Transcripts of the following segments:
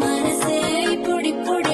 మనసే పొడి పొడి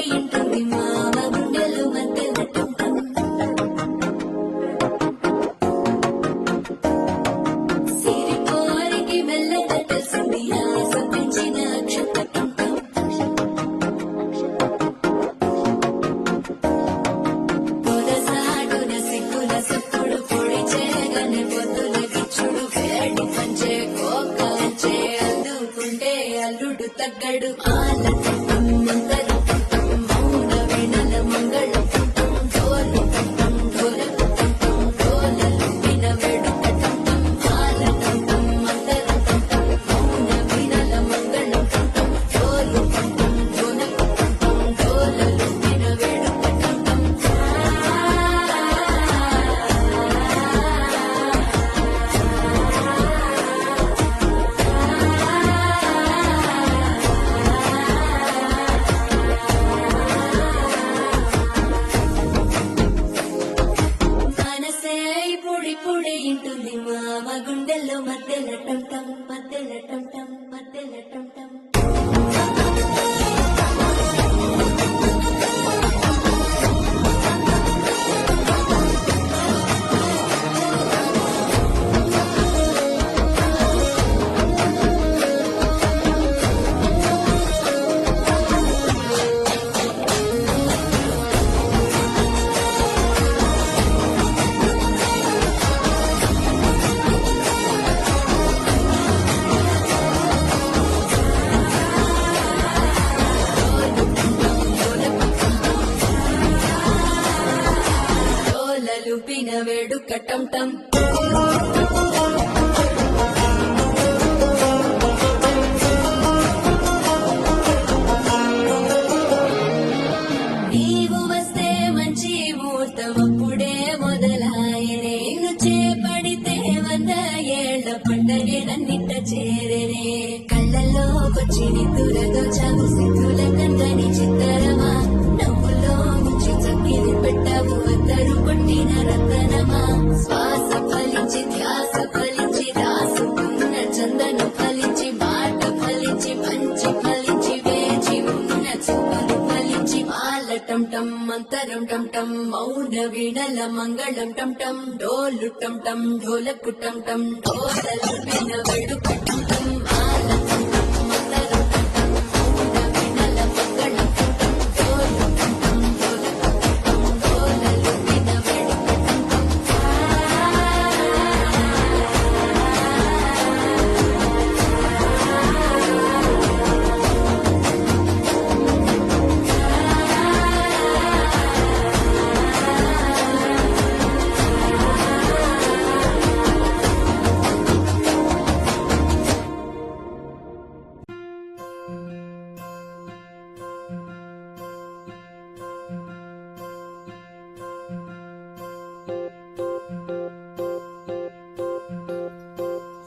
లుప్పిన వేడుక టం టం నీవు వస్తే మంచి ముహూర్తం అప్పుడే మొదలాయనే నిన్ను చేపడితే 100 ఏళ్ల పండగే నన్నింట చేరేనే కళ్ళల్లోకొచ్చి నిద్దురతో చాకు సిద్ధుల కందని చిత్తరమా నవ్వులో ముంచి చక్కిని పెట్టావు అద్దరు కొట్టిన రతనమా శ్వాస ఫలించి ధ్యాస ఫలించి రాసుకున్న చందను ఫలించి మాట ఫలించి మంచి ఫలించి వేచి ఉన్న చూపులు ఫలించి మాల టం టం మంతరం టం టం మౌన వీణల మంగళం టం టం డోలు టం టం ఢోలకు టం టం ఢోలలు విన వేడుక టం టం మాల టం టం మంతరం టం టం మౌన వీణల మంగళం టం టం డోలు టం టం ఢోలకు టం టం ఢోలలు విన వేడుక టం టం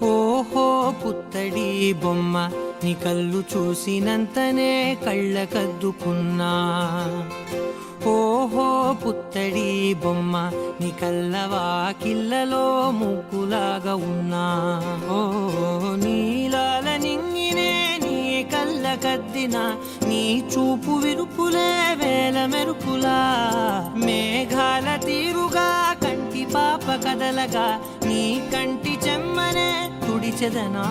ఓహో పుత్తడి బొమ్మ నీ కళ్ళు చూసినంతనే కళ్ళకద్దుకున్నా ఓహో పుత్తడి బొమ్మ నీ కళ్ళవాకిళ్ళలో ముగ్గులాగా ఉన్నా ఓ నీలాల నింగినే నీ కళ్ళకద్దిన నీ చూపు విరుపులే వేల మెరుపులా మేఘాల తీరుగా కంటి పాప కదలగా నీ కంటి చెమ్మనే తుడిచెదనా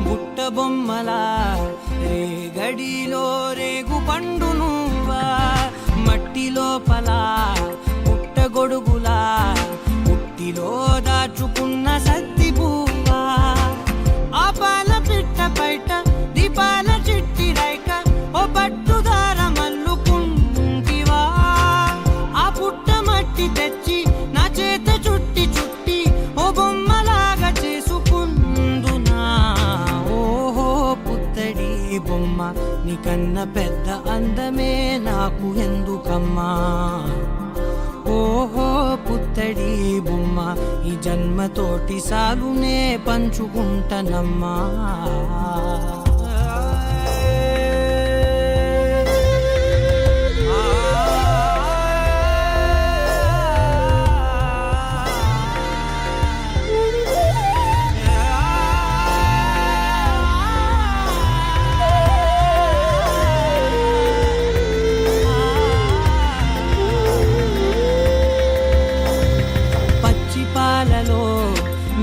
బుట్ట బొమ్మలా రేగడిలో రేగు పండు నువ్వా మట్టి లోపల పుట్ట గొడుగులా పుట్టిలో దాచుకున్న సత్తి పువ్వా ఆ పాల పిట్ట బయట దీపాల చిట్టి రైక ఓ పట్టుదార మల్లుకుంటివా ఆ పుట్ట మట్టి తెచ్చి నా చేత చుట్టి చుట్టి ఓ బొమ్మలాగా చేసుకుందునా ఓహో పుత్తడి బొమ్మ నీకన్న పెద్ద అందమే నాకు ఎందుకమ్మా ఓహో పుత్తడి బొమ్మ ఈ జన్మతోటి సాలునే పంచుకుంటనమ్మా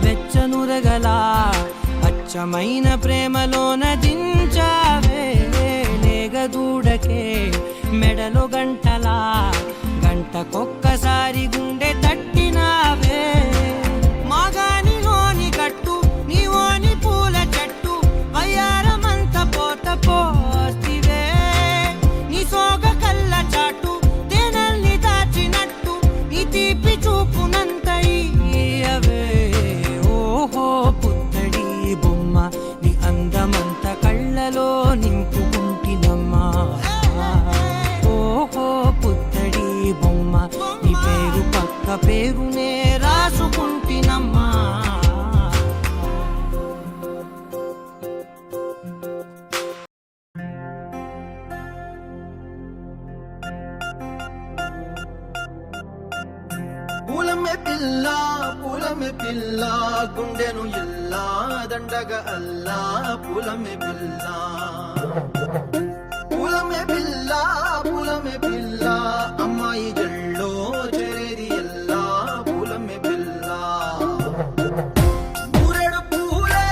వెచ్చనురగలా అచ్చమైన ప్రేమలోన దించావే లేగదూడకే మెడలో గంటలా గంటకొక్కసారి గుండె తట్టినావే మాగానిలోని గట్టు నీవోని పూల చెట్టు వయ్యారమంత పోత పోస్తివే నీ సోగ కళ్ళ చాటు తేనల్ని దాచినట్టు నీ తీపి చూపునంత ఇయ్యవే ఓహో పుత్తడి బొమ్మ నీ అందమంత కళ్ళలో నింపుకుంటినమ్మా ఓహో పుత్తడి బొమ్మ నీ పేరు పక్క పేరునే రాసుకుంటినమ్మా పూల పూలమే పిల్ల గుండెను ఇల్లా దండగ అల్లా పూలమే పిల్ల పూలమే పిల్ల అమ్మాయి జల్లో చేరేది ఎల్లా పూలమే పిల్ల మూరెడు పూలే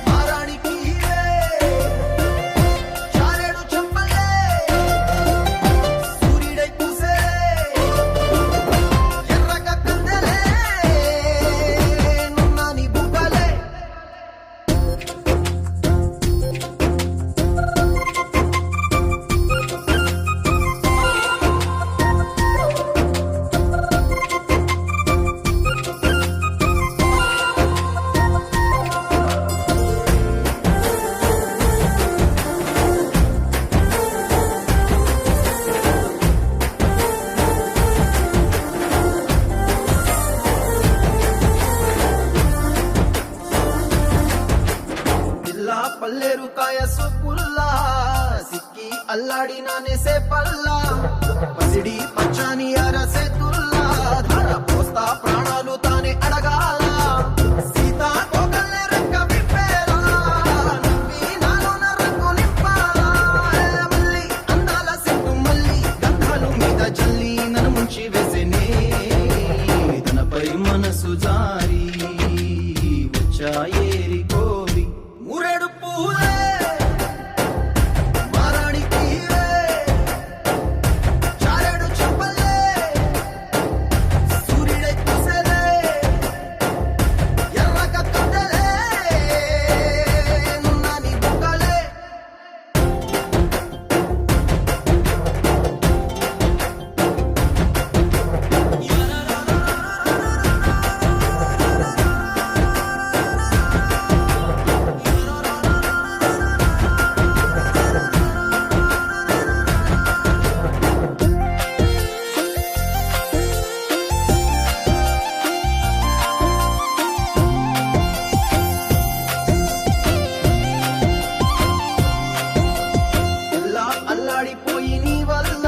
మారానికి చారెడు చెంపలే సూర్యుడై పూసే ఎర్రగ కందలే నున్నాని బుగ్గలే పిల్ల పల్లేరు కాయ సొప్పుల్లా సిక్కి అల్లాడినానే సే పల్లా పసిడి పచ్చాని అరసే తుల్లా ధార పోస్తా ప్రాణాలు తానే అడగాల సీతా కోకల్లే రెక్క విప్పేలా నవ్వి నాలోన రంగు నింపాలా మల్లి అందాల సిగ్గు మల్లి గంధాలు మీద జల్లి నన్ను ముంచి వేసేనే తనపై మనసు జారి వచ్చాయేరి కోరి మూరెడు పూలే మారానికి చారెడు చెంపలే సూర్యుడై పూసలే ఎర్రగ కందలే నున్నాని బుగ్గలే ఇలా అల్లాడిపోయి నీ వల్ల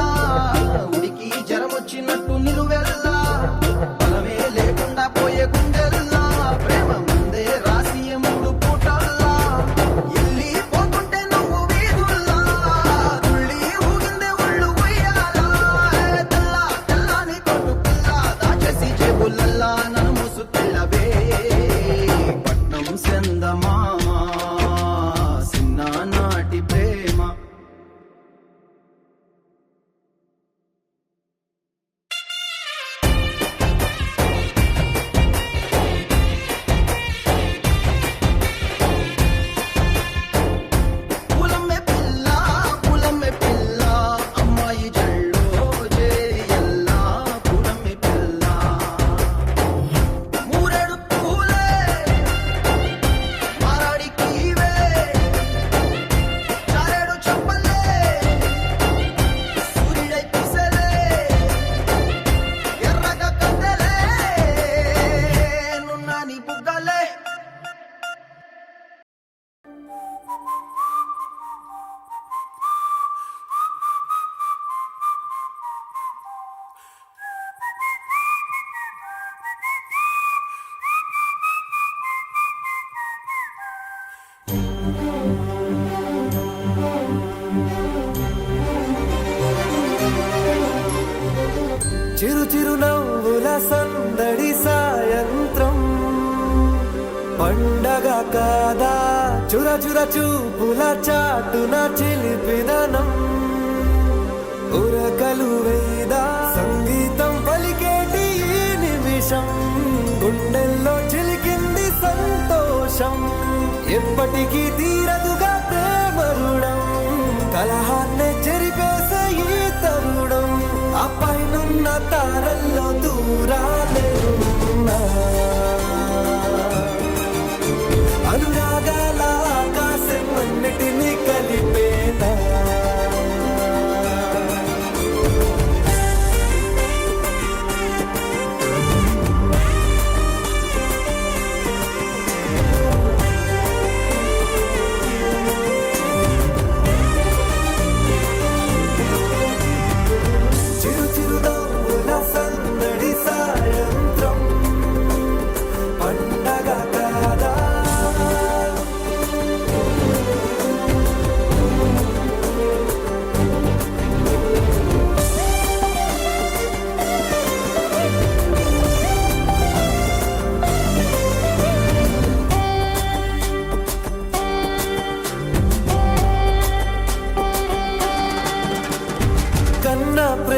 ఉడికి జరమొచ్చినట్టు నిలువెల్లా బలమే లేకుండా పోయే గుండెల్లా ప్రేమ ముందే రాసి మూడు పూటల్లా ఎల్లి పోతుంటే నువ్వు వీధుల్లా తుళ్ళి ఊగిందే ఒళ్ళు ఉయ్యాలా తెల్ల తెల్లని కొట్టు పిల్ల దాచేసి జేబులల్లా నన్ను మూసుకెళ్ళవే పట్నం సెందమామ సిన్నానాటి ప్రేమ పూలమే పిల్ల అమ్మాయి జల్లో చేరి ఎల్లా పూలమే పిల్ల మూరెడు పూలే మారాడికి చారెడు చెంపలే సూర్యుడై పూసలే ఎర్రగ కందలే నున్నాని బుగ్గలే చిరు చిరు నవ్వుల సందడి సాయంత్రం పండగ కాదా చుర చుర చూపుల చాటున చిలిపిదనం ఉరకలు వేదా సంగీతం పలికేటి ఈ నిమిషం గుండెల్లో చిలికింది సంతోషం ఎప్పటికీ తీరదుగా ప్రేమ రుణం కలహాన్నే చెరిపేసే ఈ తరుణం ఆ పైనున్న తారల్లో దూరాలేరున్నా అనురాగాల ఆకాశం అన్నిటినీ కలిపేనా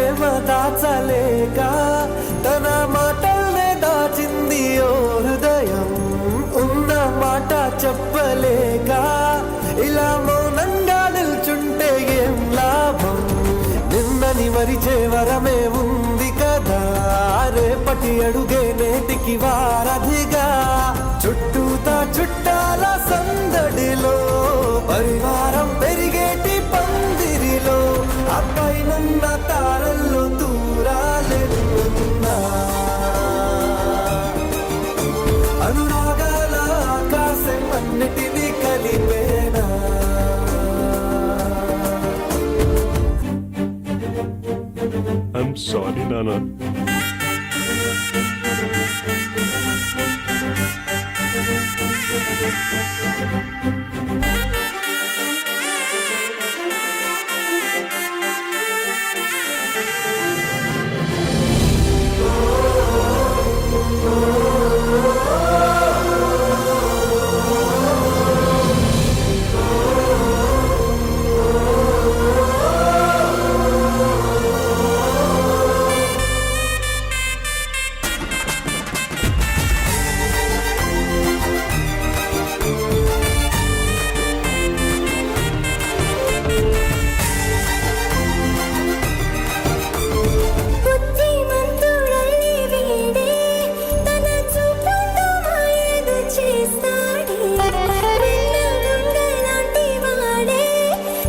ప్రేమ దాచలేక తన మాటల్నే దాచింది ఓ హృదయం. ఉన్న మాట చెప్పలేక ఇలా మౌనంగా నిల్చుంటే ఏం లాభం? నిన్నని మరిచే వరమే ఉంది కదా, రేపటి అడుగే నేటికి వారధిగా. చుట్టూతా చుట్టాల సందడిలో పరివారం పెరిగేటి పందిరిలో అపైనున్న తారల్లో దూరాలెన్నున్నా అనురాగాల ఆకాశం అన్నిటినీ కలిపేనా. ఐఎమ్ సారీ నాన్న. బుద్ధిమంతుడల్లి వీడే తన చూపుతో మాయేదో చేస్తాడే. వెన్న దొంగలాంటి వాడే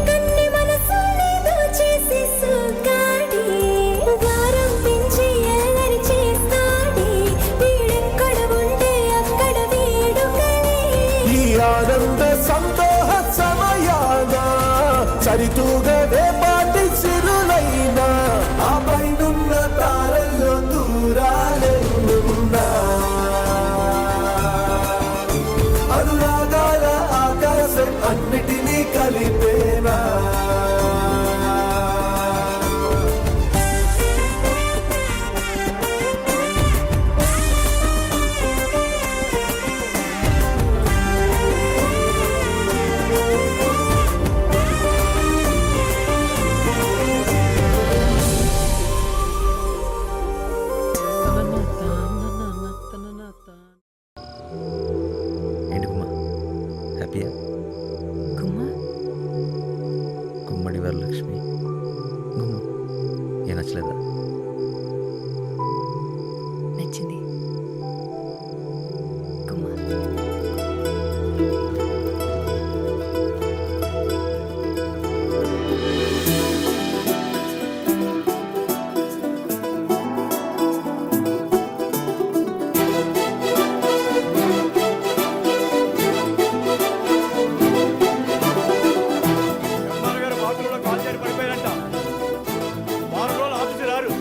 కన్ని మనసునేదో చేసి సోకాడే. గారం పెంచి అల్లరి చేస్తాడే, వీడెక్కడ ఉంటే అక్కడ వేడుకలే. ఈ ఆనంద సంతోష సమయాన సరితూగదే పాటి సిరులైనా ఆ పైనున్న తారల్లో దూరాలెన్నున్నా అనురాగాల ఆకాశం అన్నిటినీ కలిపేనా. ఏంటి గుమ్మ హ్యాపీయా? గుమ్మడి వరలక్ష్మి గుమ్మ ఏ నచ్చలేదా? నచ్చింది కుమార్. గారు బాత్రూంలో కాల్ చేరి పడిపోయారంట. వారం రోజులు ఆఫీసు రారు.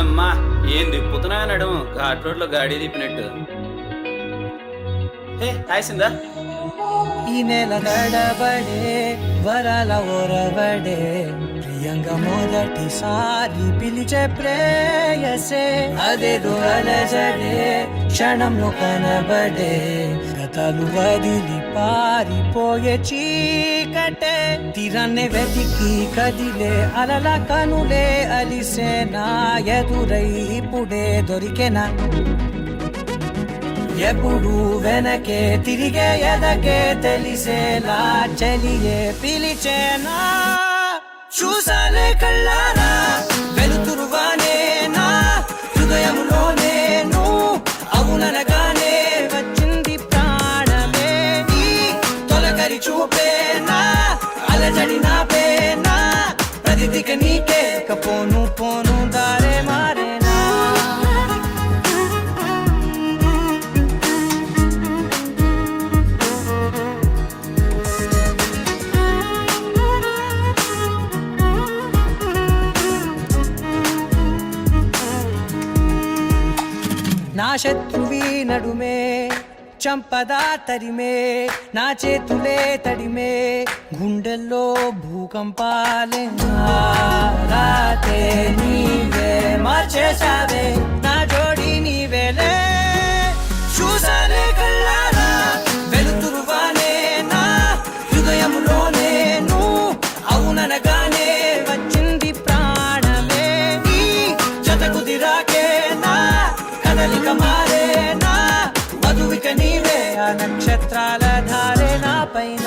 అమ్మా ఏం తిప్పుతున్నా అనడం ఘాట్ రోడ్ లో గాడి తిప్పినట్టు. Hey hi సిందా. ఈ నెల గడబడే వరాల ఓరబడే ప్రియంగా మొదటిసారి పిలిచే ప్రేయసే అదేదో అలజడే క్షణంలో కనబడే గతాలు వదిలి పారిపోయే చీకటే తీరాన్ని వెతికి కదిలే అలల కనులే అలిసే నా ఎదురై ఇప్పుడే దొరికెనా ఎప్పుడు వెనకే తిరిగే ఎదకే తెలిసేలా చలియే పిలిచేనా చూసాలే కళ్ళారా వెలుతురువానే నా హృదయంలో నేను అవుననగానే వచ్చింది ప్రాణమే నీ తొలకరి చూపేనా అలజడి నాపేనా ప్రతిదిక నీకే పోను పోను దారే మారేనా నా శత్రువి నడుమే చంపదా తరిమే నా చేతులే తడిమే గుండెల్లో భూకంపాలే రాతే నీవే మార్చేసావే నా జోడి నీవేలే చూసాలే కళ్ళారా వెలుతురువానే నా హృదయంలో నేను అవుననగానే వచ్చింది ప్రాణమే నీ జత కుదిరాకే నా కదలిక మారేనా మధువిక నీవే ఆ నక్షత్రాల ధారే నా పైన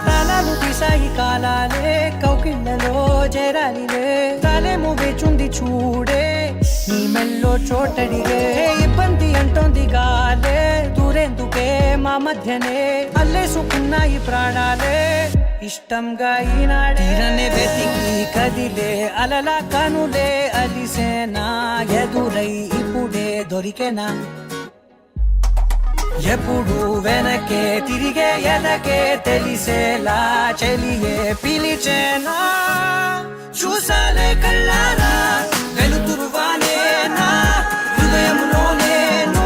తలలు దిశాయి కాలాలే కౌకిళ్ళలో చేరాలిలే తలేము వేచుంది చూడే నీ మెల్లో చోటడిగే ఇబ్బంది అంటోంది గాలే దూరేందుకే మా మధ్యనే అల్లేసుకున్నాయి ప్రాణాలే ఇష్టంగా ఈనాడే వెతికి కదిలే అలల కనులే అలిసేనా ఎదురై ఇప్పుడే దొరికెనా ఎప్పుడు వెనకే తిరిగే ఎదకే తెలిసేలా చెలియే పిలిచేనా చూసాలే కళ్ళారా వెలుతురువానే నా హృదయంలో నేను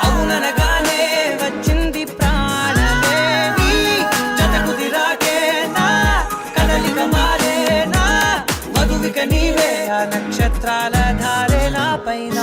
అవుననగానే వచ్చింది ప్రాణమే నీ జత కుదిరాకే నా కదలిక మారేనా మధువిక నీవే ఆ నక్షత్రాల ధారే నా పైన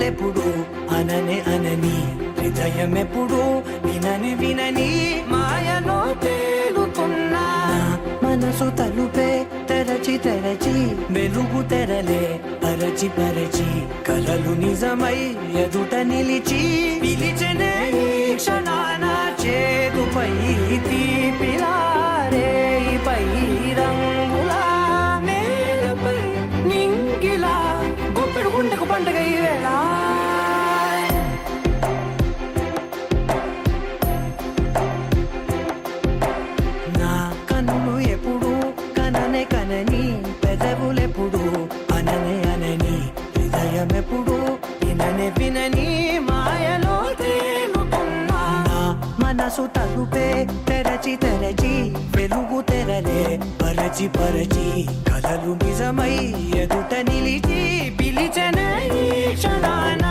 పెదవులెప్పుడు అననే అనని హృదయం ఎప్పుడు వినని వినని మాయలో తేలుతున్నా మనసు తలుపే తెరచి తెరచి వెలుగు తెరలే పరచి పరచి కలలు నిజమై ఎదుట నిలిచి పిలిచనే ఈ క్షణాన చేతుపై తీపిలారే పై రంగులా నేలపై నింగిలా గుప్పెడు గుండెకు పండగ ఈ వేళ నా కన్నులు ఎప్పుడు కననే కనని పెదవులెప్పుడు అననే అనని హృదయం ఎప్పుడు విననే వినని మాయలో తేలుతున్నా నా మనసు తలుపే తెరచి తెరచి వెలుగు తెరలే పరచి పరచి కలలు నిజమై ఎదుట నిలిచి పిలిచనే ఈ క్షణాన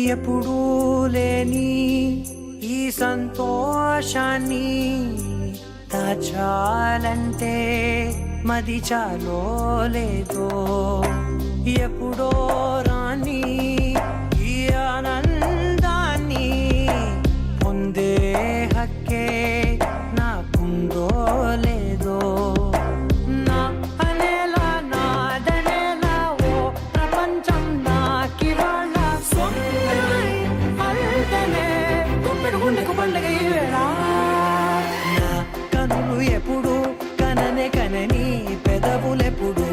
ఎప్పుడూ లేని ఈ సంతోషాన్ని దాచాలంటే మది చాలో లేదో ఎప్పుడో రాని ఈ ఆనందాన్ని పొందే హక్కే నాకుందో లేదో నా అనేలా నాదనేలా ఓ ప్రపంచం నాకివాళ సొంతమై అల్దనే గుప్పెడు గుండెకు పండగ ఈ వేళ నా కనులు ఎప్పుడు కననే కనని పెదవులెప్పుడు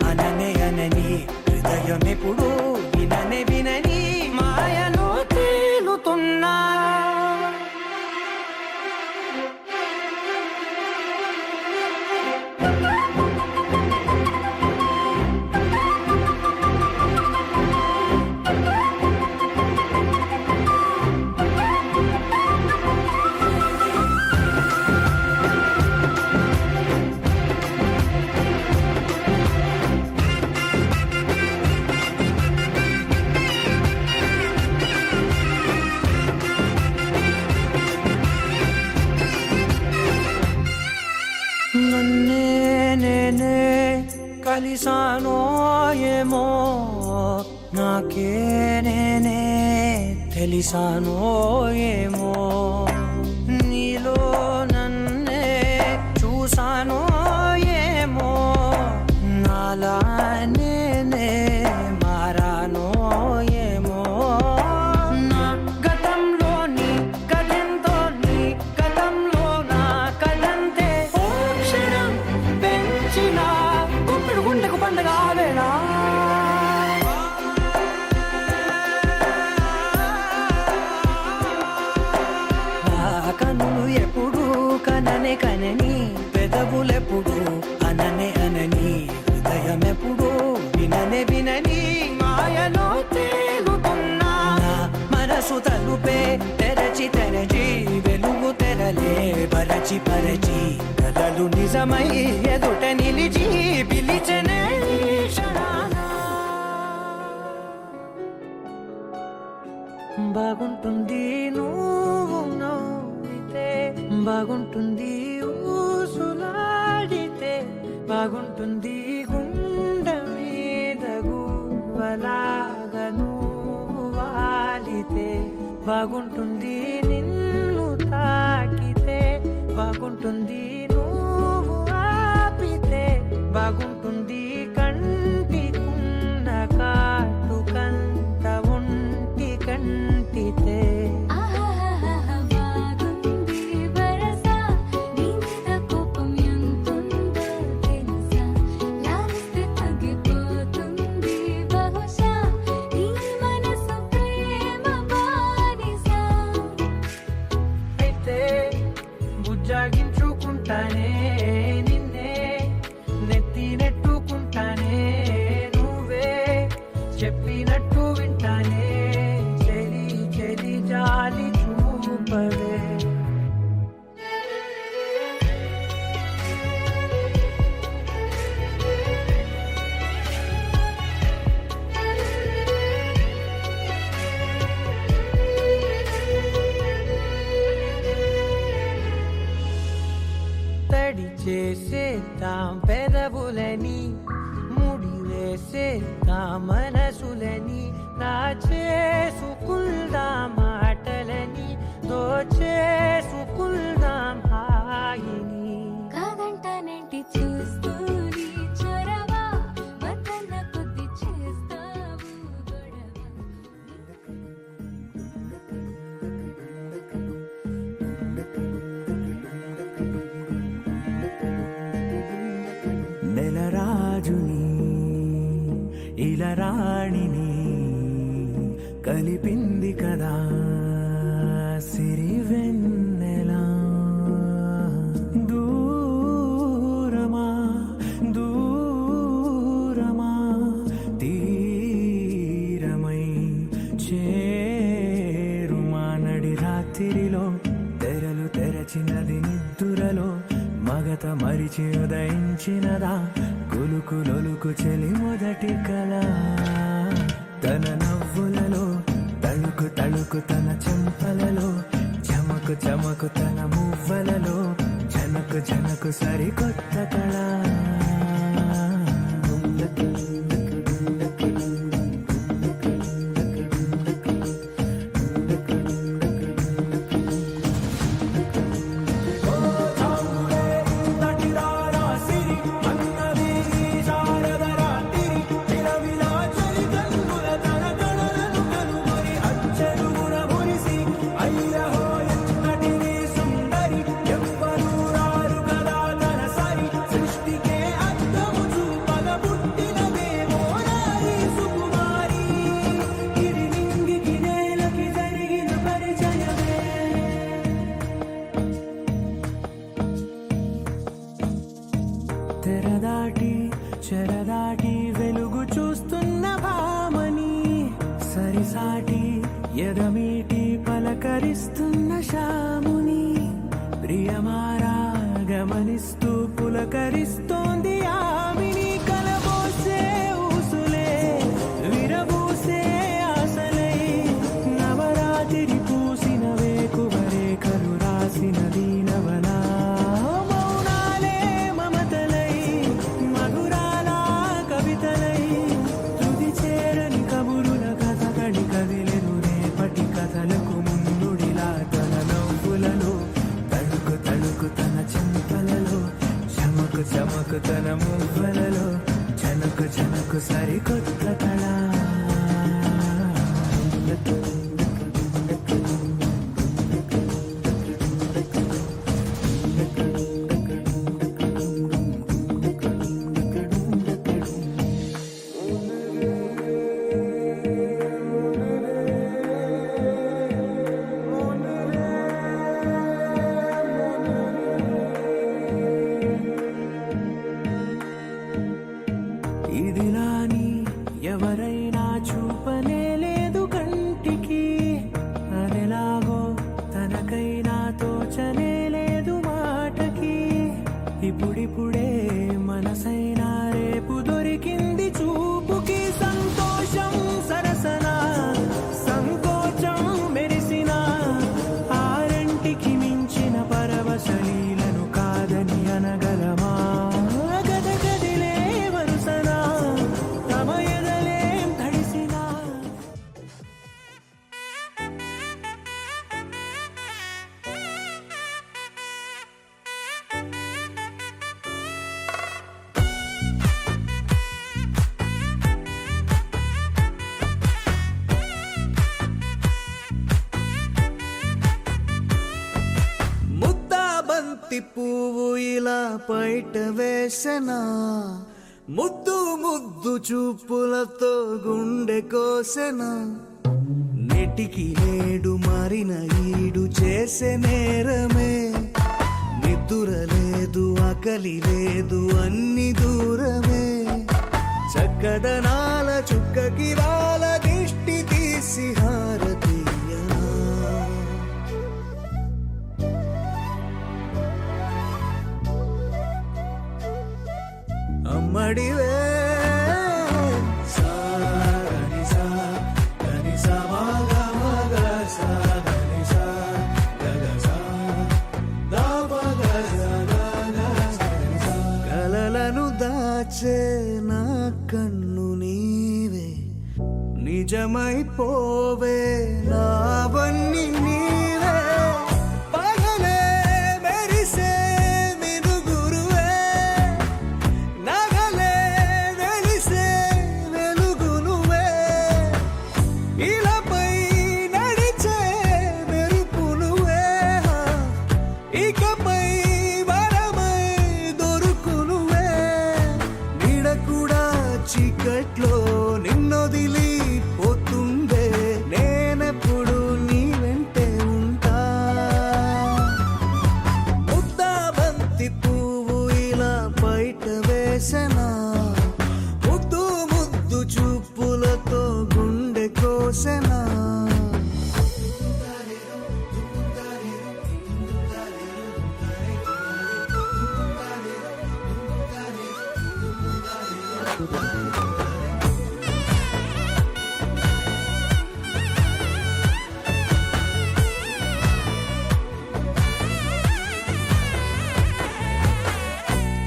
అననే అనని హృదయం ఎప్పుడు విననే వినని మాయలో తేలుతున్నా నన్నే నేనే కలిసానో ఏమో నాకే నేనే తెలిసానో ఏమో నీలో నన్నే చూసానో ఏమో నాలా నేనే మారానో ఏమో నా గతంలోని కథంతో నీ గతంలో నా కథంతే ఓ క్షణం పెంచిన గుప్పెడు గుండెకు పండగ వేళ నా కన్నులు ఎప్పుడు కననే కనని పెదవులెప్పుడు అననే అనని హృదయం ఎప్పుడు విననే వినని మాయలో తేలుతున్నా నా మనసు తలుపే తెరచి తెరచి వెలుగు తెరలే పరచి పరచి కలలు నిజమై ఎదుట నిలిచి పిలిచనే ఈ క్షణాన బాగుంటుంది నువ్వు నవ్వితే బాగుంటుంది ఊసులాడితే బాగుంటుంది గుండె మీద గువ్వలాగా నువ్వు వాలితే బాగుంటుంది నిన్ను తాకితే బాగుంటుంది నువ్వు ఆపితే బాగుంటుంది కంటికున్న కాటుకంత ఒంటి కంటితే బాగుంది వరస నీ మీద కోపం ఎంతుందో తెలుసా లాలిస్తే తగ్గిపోతుంది బహుశా నీ మనసు ప్రేమ బానిసా అయితే బుజ్జాగించుకుంటానే నిన్నే నెత్తి నెట్టుకుంటానే నువ్వే చెప్పినట్టు వింటానే చెలి చెలి జాలి చూపవే తడి చేసేద్దాం పెదవులని, ముడి వేసేద్దాం మనసులని, నా చేసుకుందాం మాటలని, దోచేసుకుందాం హాయిని. కాదంటానేంటి చూస్తూని చొరవ, వద్దన్న కొద్ది చేస్తావు గొడవ. నెలరాజుని ఇలరాణిని కలిపింది కదా సిరివెన్నెలా. దూరమా దూరమా తీరమై చేరుమా, నడి రాత్రిలో తెరలు తెరచినది నిద్దురలో, మగత మరిచి ఉదయించినదా కులుకు లొలుకు చెలి మొదటి కళ. తన నవ్వులలో తళుకు తళుకు తన చెంపలలో, చమకు చమకు తన మువ్వలలో, జనకు జనకు సరికొత్త కళ. తెరదాటి చెరదాటి వెలుగు చూస్తున్న భామని, సరిసాటి ఎదమీటి పలకరిస్తున్న శాముని, ప్రియమారా గమనిస్తూ పులకరిస్తోంది ఆమిని. కలబోసే ఊసులే విరబూసే ఆశలై, నవరాత్రి పూసిన వేకువరేఖలు రాసిన దీనవలా. మౌనాలే మమతలై మధురాల కవితలై, తుది చేరని కబురుల కథ కడి కదిలెను రేపటి కథలకు ముందుడిలా. తన నవ్వులలో తళుకు తళుకు తన చెంపలలో, చమకు చమకు తన మువ్వలలో, జనకు జనకు సరికొత్త కళ. ఇదిలాని ఎవరైనా చూపనే లేదు కంటికి, అదెలాగో తనకైనా తోచనే లేదు మాటకి. ఇప్పుడిప్పుడే మనసైనా రేపు దొరికింది చూపుకి, సంతోషం సరసన సంకోచం మెరిసిన, ఆరంటికి మించిన పరవశలీలను కాదని అనగలమా. గద గదిలే వరుసన తమ ఎదలేం తడిసినా. ముద్దా బంతి పువ్వు ఇలా బయట వేసెనా, ముద్దు ముద్దు చూపులతో గుండె కోసెనా. నెటికి నేడు మారిన ఈడు చేసే నేరమే, నిద్దుర లేదు ఆకలి లేదు అన్ని దూరమే. చక్కదనాల చుక్కకి వాళ్ళ దిష్టి తీసి హారతీయనా. అమ్మడివే దాచే నా కన్ను నీవే నిజమైపోవే నావన్నీ నీవే పగలే మెరిసే మినుగురువే నగలే వెలిసే వెలుగు నువ్వే ఇలాపై నడిచే మెరుపు నువ్వే ఇకపై వరమై దొరుకు నువ్వే నీడ కూడా చీకట్లో నిన్నొదిలి పోతుందే నేనెప్పుడు నీ వెంటే ఉంటా ముద్దా బంతి పువ్వు ఇలా బయట వేసనా ముద్దు ముద్దు చూపులతో గుండె కోసెనా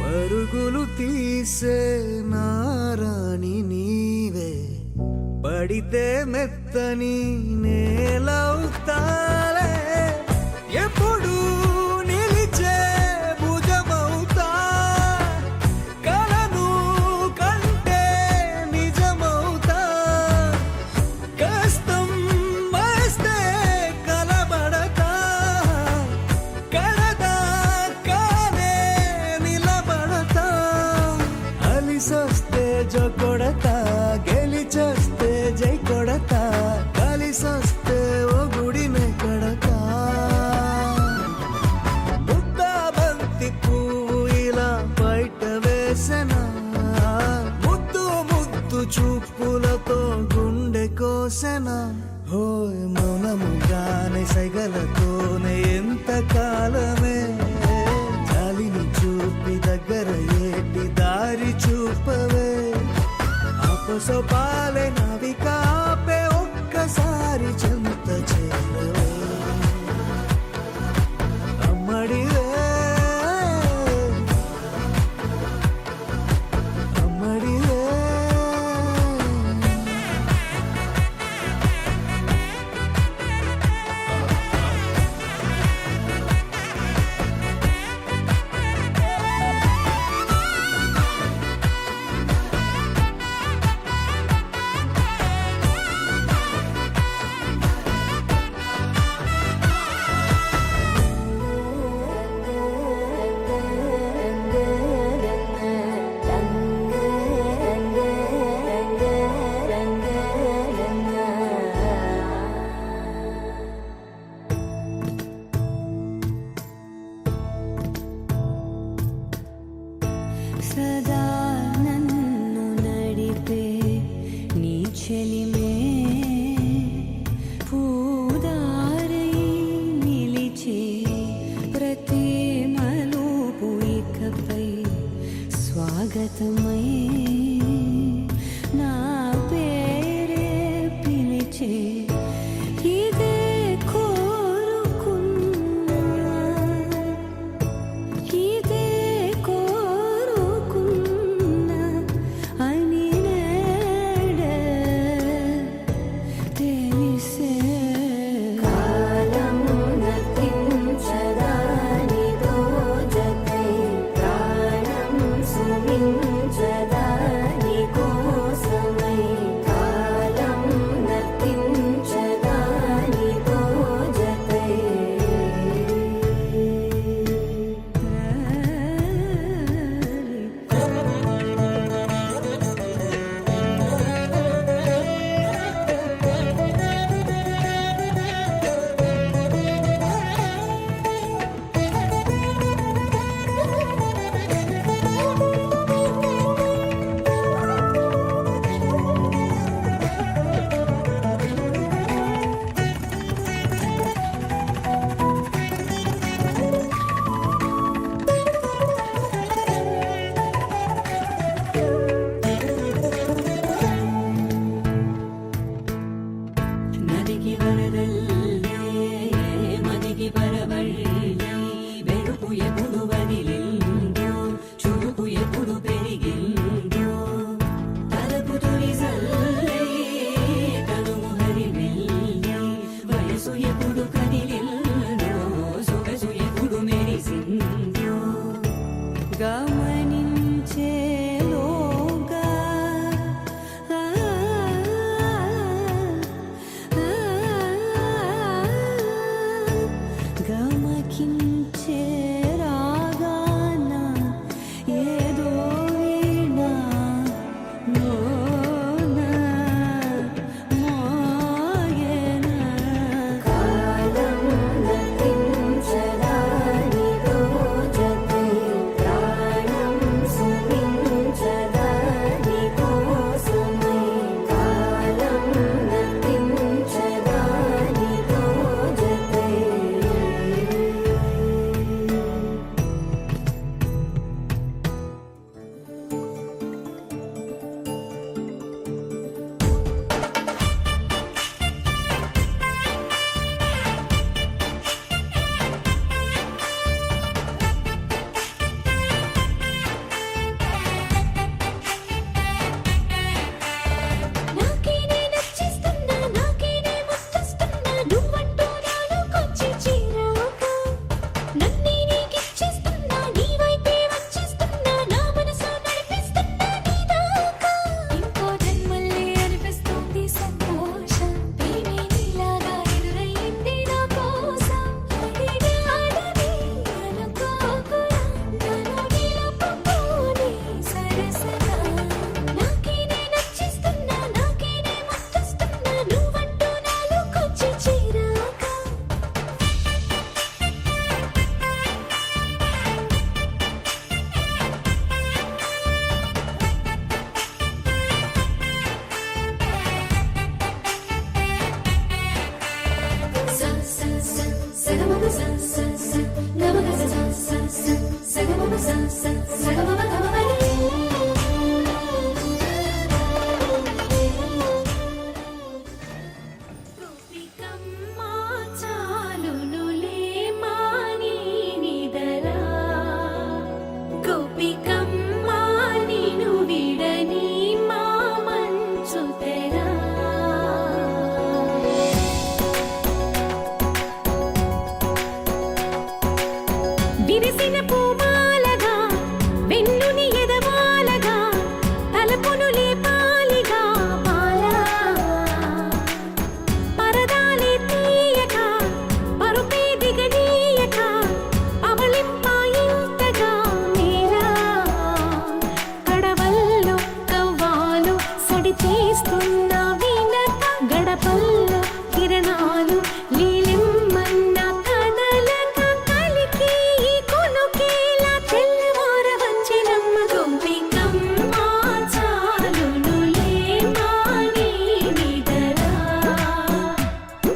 పరుగులు తీసే నారాణి నీవే పడితే మెత్తని నేలవుతాలే ఎప్పుడు నిలిచే భుజమవుతా కలను కంటే నిజమవుతా కష్టం వస్తే కలబడతా కడదా కానే నిలబడతా అలిసొస్తే జో కొడతా గెలిచొస్తే జై కొడతా కలిసొస్తే ఓ గుడినే కడతా ముద్దా బంతి పువ్వు ఇలా బయట వేసనా ముద్దు ముద్దు చూపులతో గుండె కోసెనా హోయ్ మౌనముగానే సైగలతోనే ఎంత కాలమే జాలిని చూపి దగ్గర ఏటి దారి చూపవే అపసోపాలే నవికాపే ఒక్కసారి చెంత చేరవే అమ్మడివే అమ్మడివే సదా నన్ను నడిపే నీ చెలిమే పూదారై నిలిచే ప్రతి మలుపు ఇకపై స్వాగతమై నా పేరే పిలిచే ఇదే కోరుకున్నా ఇదే కోరుకున్నా గోపికమ్మ చాలునులే మాని నిదరా గోపికమ్మ నిను విడని మా మంచు తెరా విరిసిన పూమాలగా వెన్నుని ఎదవాలగా తలపును లేపాలిగా మాలా పరదాలే తీయక పరుపే దిగనీయక పవళింపాయింతగా మేరా కడవల్లో కవ్వాలు సడి చేస్తున్న వీణత గడపల్లో కిరణాలు లీలిమ్మన్న కదలక కలికి ఈ కొనుకేలా తెల్లవార వచ్చినమ్మ గోపికమ్మ చాలునులే మాని నిదరా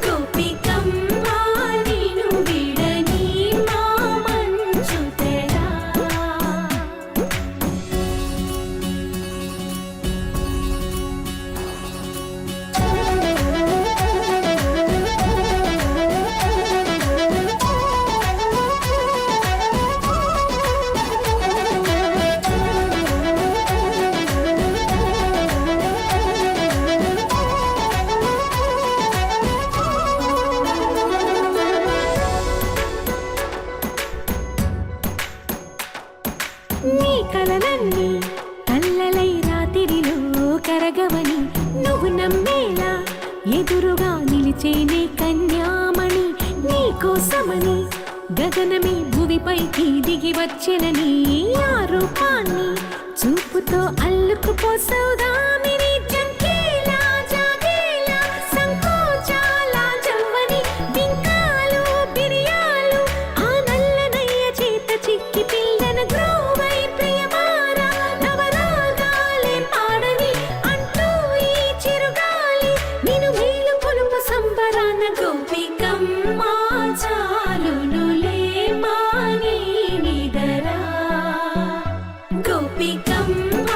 గోపికమ్మ నిను విడని మా మంచు తెరా నీ కలలన్నీ కల్లలై రాత్రిలో కరగవని నువ్వు నమ్మేలా ఎదురుగా నిలిచేనే కన్యామణి నీ కోసమని గగనమే భువిపైకి దిగి వచ్చెనని ఆ రూపాన్ని చూపుతో అల్లుకుపోసౌదామిని జంకేలా జాగేలా సంకోచాల జవ్వని బింకాలు బిరియాలు ఆ నల్లనయ్య చేత చిక్కి పిల్లన గ్రోవై ప్రియమారా నవరాగాలే పాడని అంటూ ఈ చిరుగాలి నిన్ను మేలు కొలుపు సంబరాన గోపికమ్మ చాలునులే మాని నిదరా గోపికమ్మ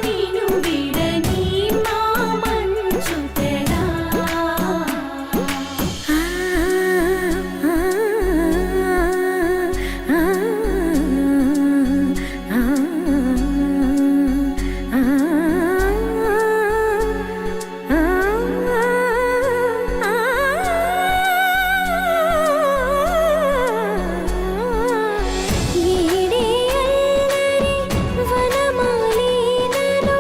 నిను విడని మా మంచు తెరా వీడే అల్లరి వనమాలినను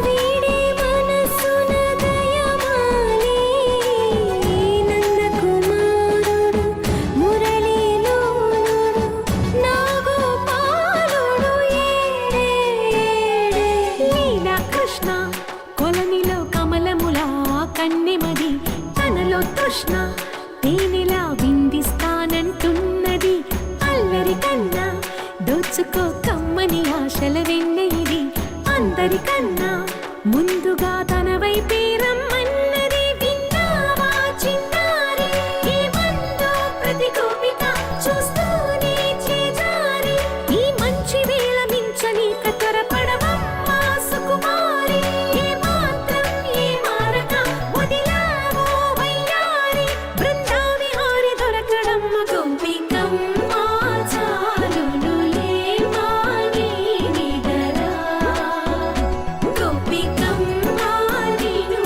వీడే మనసున దయమాలి నందకుమారుడు మురళీలోలుడు నాగోపాలుడు ఏడే లీలా కృష్ణ కొలనిలో కమలములా కన్నెమది తనలో తృష్ణ తేనెలా విందిస్తానంటున్నది అల్లరి కన్నా దోచుకో కమ్మని ఆశల వెన్నెయిది అందరికన్నా ముందుగా తన వైపే రమ్మన్నది విన్నావా చిన్నారి ఏమందో ప్రతి గోపిక చూస్తూనే చేజారి ఈ మంచి వేళ మించని కతరపడవమ్మ సుకుమారి ఏ మాత్రం ఏ మారక వదిలావో వయ్యారి బృందావిహారి దొరకడమ్మ గోపికమ్మ చాలునులే మాని నిదరా గోపికమ్మ నిను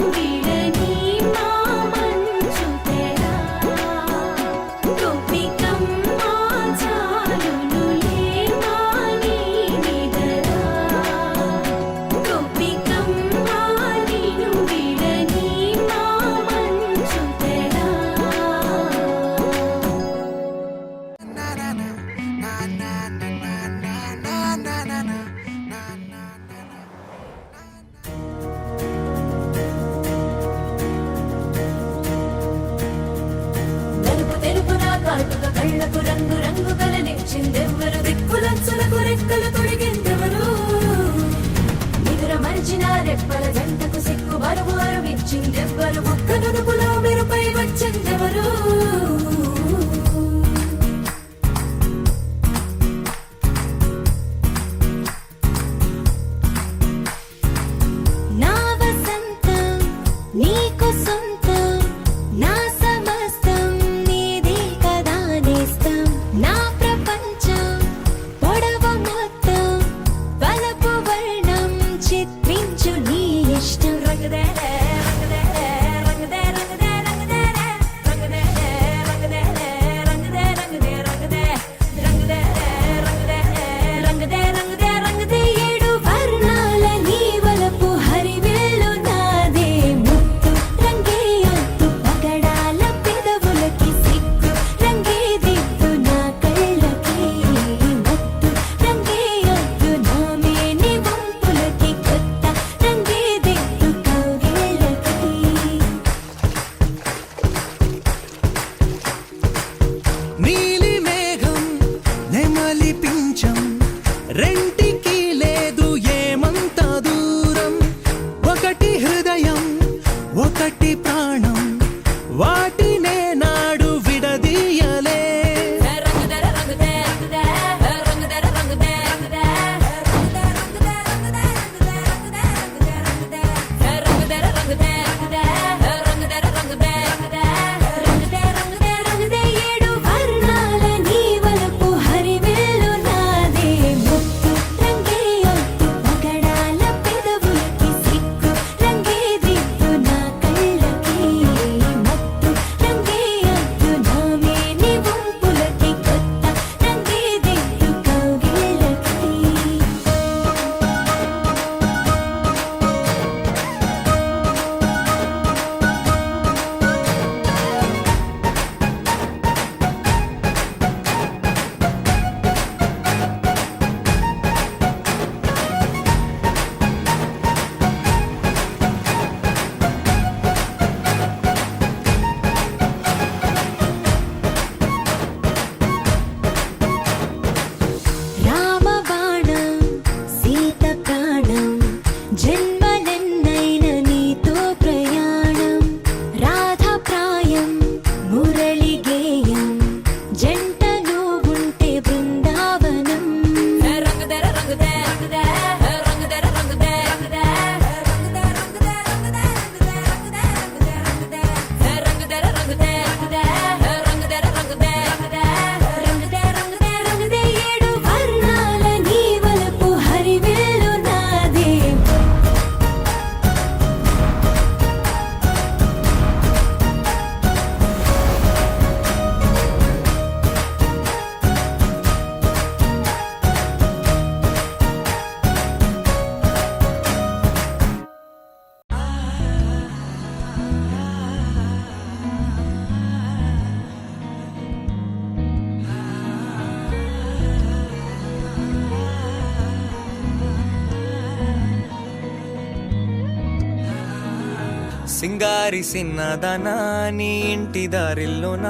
సింగారి సిన్నదనా నీ ఇంటి దారిల్లోన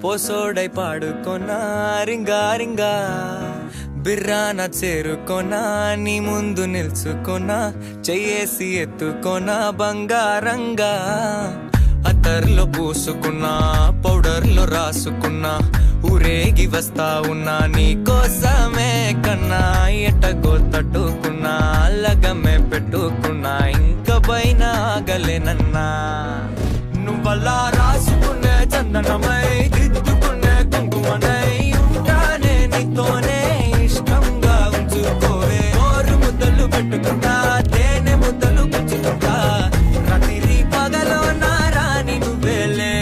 పోసోడై పాడుకొనా రింగా రింగా బిర్రాన చేరుకొనా నీ ముందు నిల్చుకొనా చెయ్యేసి ఎత్తుకొనా బంగారంగా అత్తర్లో పూసుకున్నా పౌడర్లో రాసుకున్నా ఊరేగి వస్తా ఉన్నా నీ కోసమే కన్నా ఎట్టగో తట్టుకున్నా లగమే పెట్టుకున్నా ఇంక పైన ఆగలేనన్నా నువ్వలా రాసుకునే చందనమై దిద్దుకునే కుంకుమనై ఉంటానే నీతోనే ఇష్టంగా ఉంచుకోవే ఓరు ముద్దలు పెట్టుకుంటా తేనె ముద్దలు పుచ్చుకుంటా రాత్రి పగలో నా రాణి నువ్వేలే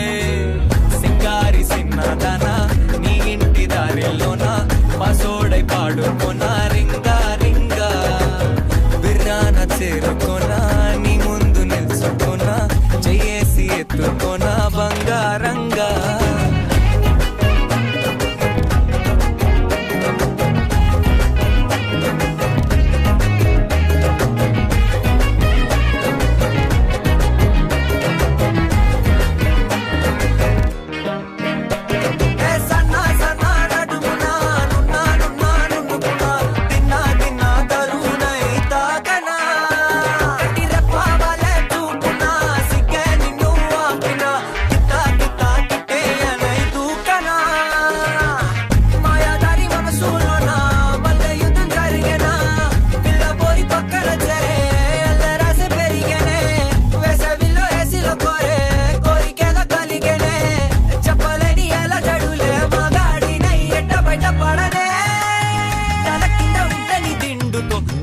సింగారి సిన్నదనా నీ ఇంటి దారిలోన పసోడై పాడుకొనా రింగా రింగా బిర్రాన చేరుకొనా నీ ముందు నిల్చుకొనా చెయ్యేసి ఎత్తుకొనా బంగారంగా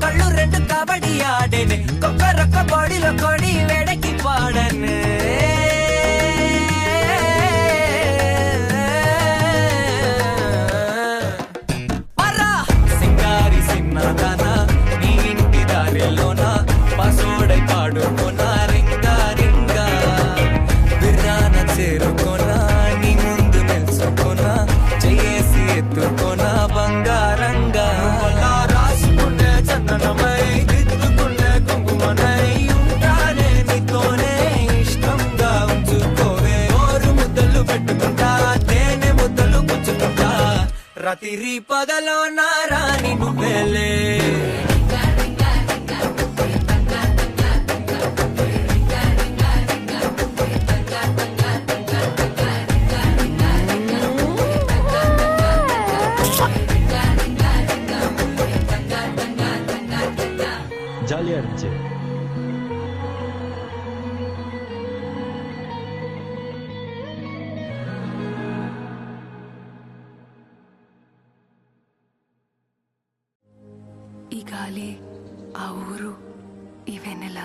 కళ్ళు రెండు కబడ్డీ ఆడేనే కొక్కరొక్క బాడీలో కొడి వేడకి పాడనే సింగారి సిన్నదనా నీ ఇంటి దారిలోన పసోడై పాడుకొనా రింగా రింగా బిర్రాన చేరుకొనా నీ ముందు నిల్చుకొనా చెయ్యేసి ఎత్తుకొనా బంగారంగా చందనమై దిద్దుకునే కుంకుమనై ఉంటానే నీతోనే ఇష్టంగా ఉంచుకోవే ఓరు ముద్దలు పెట్టుకుంటా తేనె ముద్దలు పుచ్చుకుంటా రాత్రి పగలో నా రాణి నువ్వేలే ஜாலியா இருந்துச்சு. ఈ గాలి, ఆ ఊరు, ఈ వెన్నెల,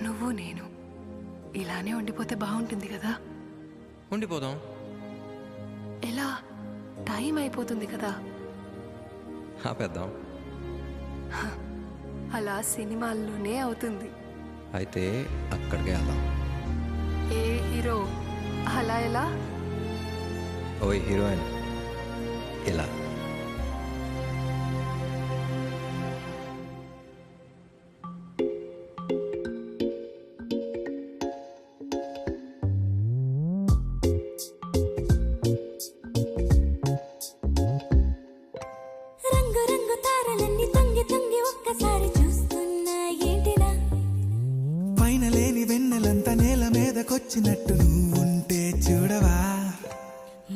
నువ్వు నేను ఇలానే ఉండిపోతే బాగుంటుంది కదా. ఉండిపోదాం. ఎలా? టైం అయిపోతుంది కదా. ఆపేద్దాం. అలా సినిమాల్లోనే అవుతుంది. అయితే అక్కడికే వెళ్దాం. ఏ హీరో అలా ఎలా? ఓ హీరోయిన్ ఇలా. వచ్చినట్టు నువ్వుంటే చూడవా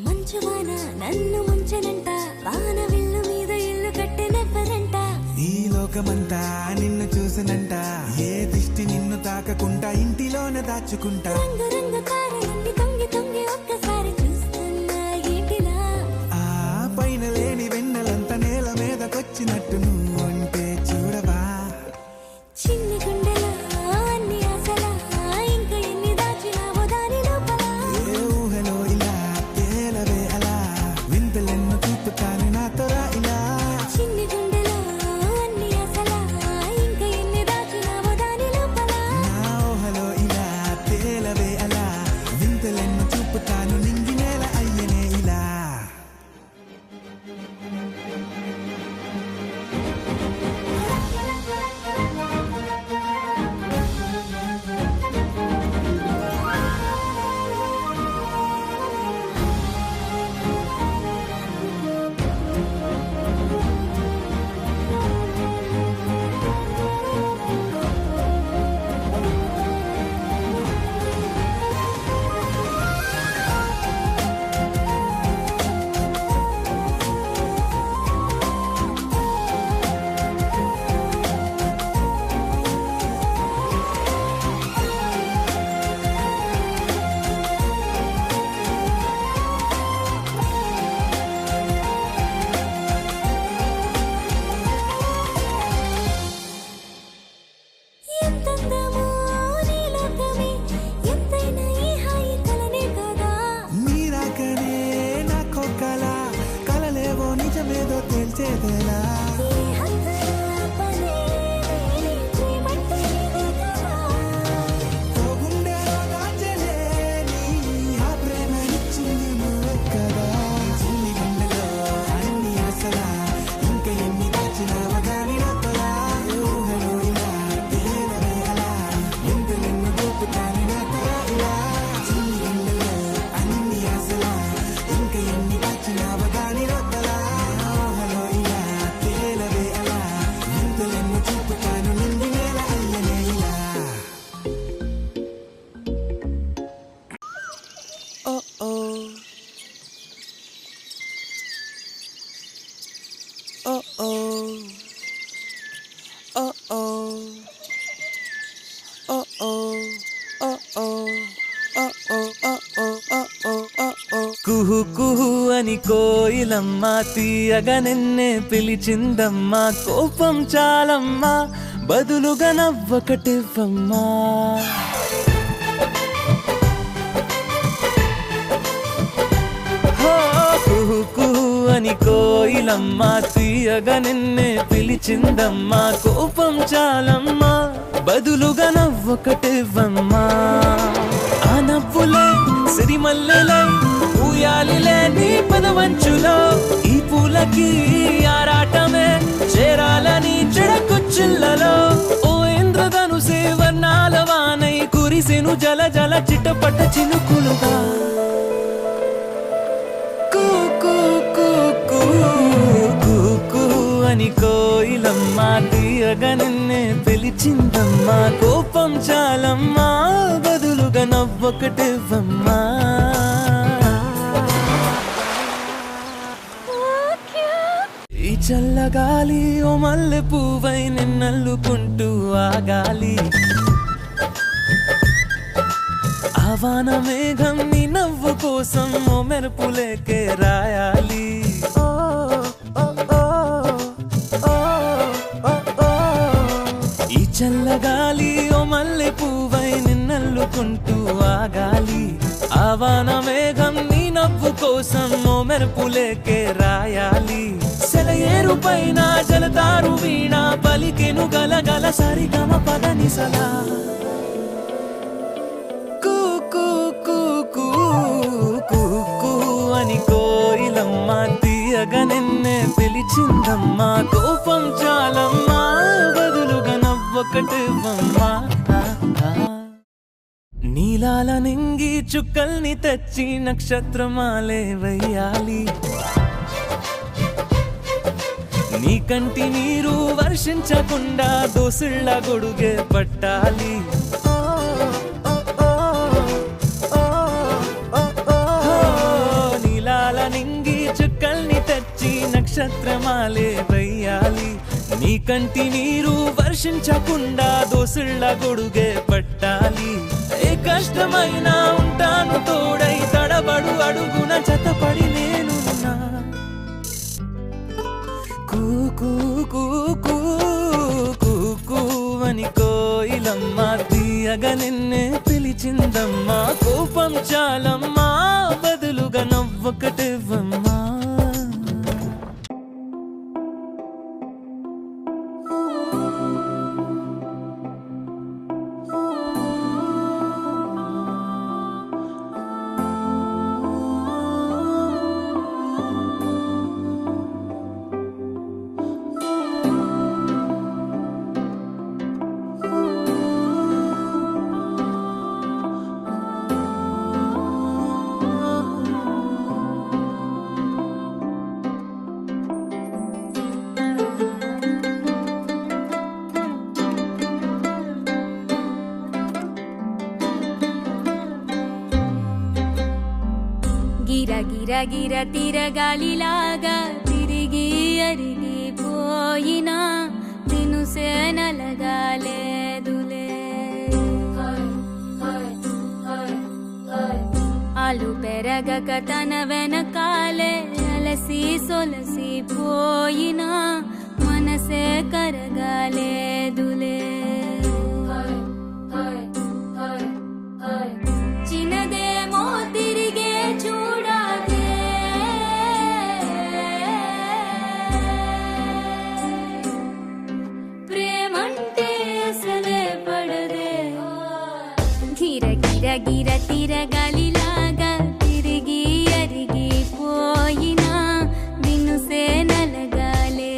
మంచువాన నన్ను ముంచనంట వాన విల్లు మీద ఇల్లు కట్టెనెవ్వరంట ఈ లోకమంతా నిన్ను చూసనంట ఏ దిష్టి నిన్ను తాకకుండా ఇంటిలోనే దాచుకుంటా రంగు రంగు తారలన్నీ తొంగి తొంగి ఒక్కసారి చూస్తున్నా ఏంటిలా ఆ పైన లేని వెన్నెలంతా నేల మీదకొచ్చినట్టు నువ్వుంటే చూడవా చిన్ని గుండెలా అన్ని ఆశలా ఇంకా ఎన్ని దాచినావో దాని లోపల ఏ ఊహలో ఇలా తేలవే అలా వింతలెన్నో చూపుతాను నాతో రా ఇలా చిన్ని గుండెలో అన్ని ఆశలా ఇంకా ఎన్ని దాచినావో దాని లోపల నా ఊహలో ఇలా తేలవే అలా వింతలెన్నో చూపుతాను నింగి నేల అయ్యనే ఇలా ఓ ఓ ఓ ఓ ఓ ఓ ఓ కుహు కుహు అని కోయిలమ్మ తీయగా నిన్నే పిలిచిందమ్మా కోపం చాలమ్మా బదులుగా నవ్వకటివ్వమ్మా కుహు కుహు అని కోయిలమ్మ తీయగా నిన్నే పిలిచిందమ్మా కోపం చాలమ్మా బదులుగా నవ్వకటివ్వమ్మా ఆ నవ్వులే సిరిమల్లెలే ఊయాలిలే నీ పదవంచులో ఈ పూలకి ఆరాటమే చేరాలని చెడకుచ్చిల్లలో ఓ ఇంద్రధనుసే వర్ణాల వానై కురిసెను జల జల చిటపట చినుకులుగా అని కోయిలమ్మ తీయగా నిన్నే పిలిచిందమ్మా కోపం చాలమ్మా బదులుగా నవ్వొకటివ్వమ్మా ఈ చల్లగాలి ఓ మల్లె పువ్వై నిన్నల్లుకుంటూ ఆగాలి ఆవాన మేఘం నీ నవ్వు కోసం ఓ మెరుపులేకే రాయాలి ఈ చల్లగాలి ఓ మల్లె పువ్వై నిన్నల్లుకుంటూ ఆగాలి ఆవాన మేఘం నీ నవ్వు కోసం ఓ మెరుపులేకే రాయాలి సెలయేరు పైన జలతారు వీణ పలికెను గలగల సరిగమ పదనిసలా అని కోయిలమ్మ తీయగా నిన్నే పిలిచిందమ్మా కోపం చాలమ్మా బదులుగా నవ్వొకటివ్వమ్మా నీలాల నింగి చుక్కల్ని తెచ్చి నక్షత్రమాలే వెయ్యాలి నీ కంటి నీరు వర్షించకుండా దోసిళ్ళ గొడుగే పట్టాలి చుక్కల్ని తెచ్చి నక్షత్రమాలే వెయ్యాలి నీ కంటి నీరు వర్షించకుండా దోసిళ్ళ గొడుగే పట్టాలి ఏ కష్టమైనా ఉంటాను తోడై తడబడు అడుగున జతపడి నేనున్నా కూ అని కోయిలమ్మ తీయగా నిన్నే పిలిచిందమ్మా కోపం చాలమ్మా బదులుగా నవ్వొకటివ్వమ్మా గిర గిర తిరగాలిలాగా తిరిగి అరిగిపోయినా తినుసే నలగాలేదులే ఆలు పెరగక తన వెనకాలే అలసి సొలసి పోయినా మనసే కరగాలేదులే చిన్నదేమో తిరిగే చూడాలి ప్రేమంటే అసలే పడదే గిర గిర గిర తిరగాలిలాగా తిరిగి అరిగిపోయినా దినుసే నలగాలే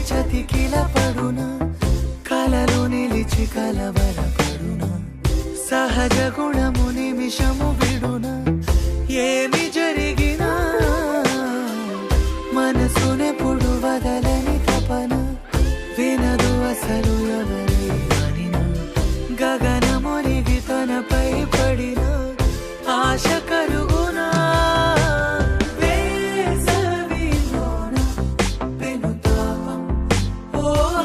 చతికిల పడునా కలలు నిలిచి కలవరపడునా సహజ గుణము నిమిషము విడునా ఏమి జరిగినా మనసునెప్పుడు వదలని తపన వినదు అసలు ఎవరి అనినా గగనమునిగి తనపై పడిన ఆశ కలుగునా వేసవిలోన పెనుతాపం ఓ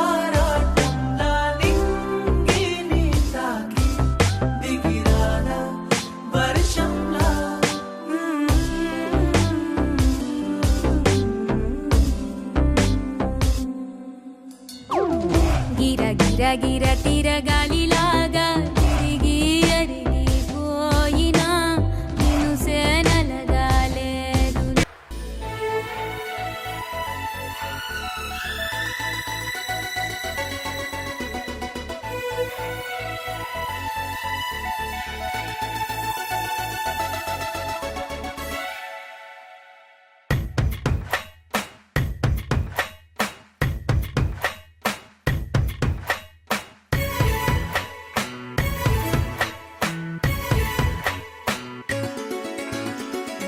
ఆరాటంలా నింగిని తాకి దిగిరాదా వర్షంలా గిర గిర గిర తిరగాలిలాగా తిరిగి అరిగిపోయినా నేను సేనలగాలేదు.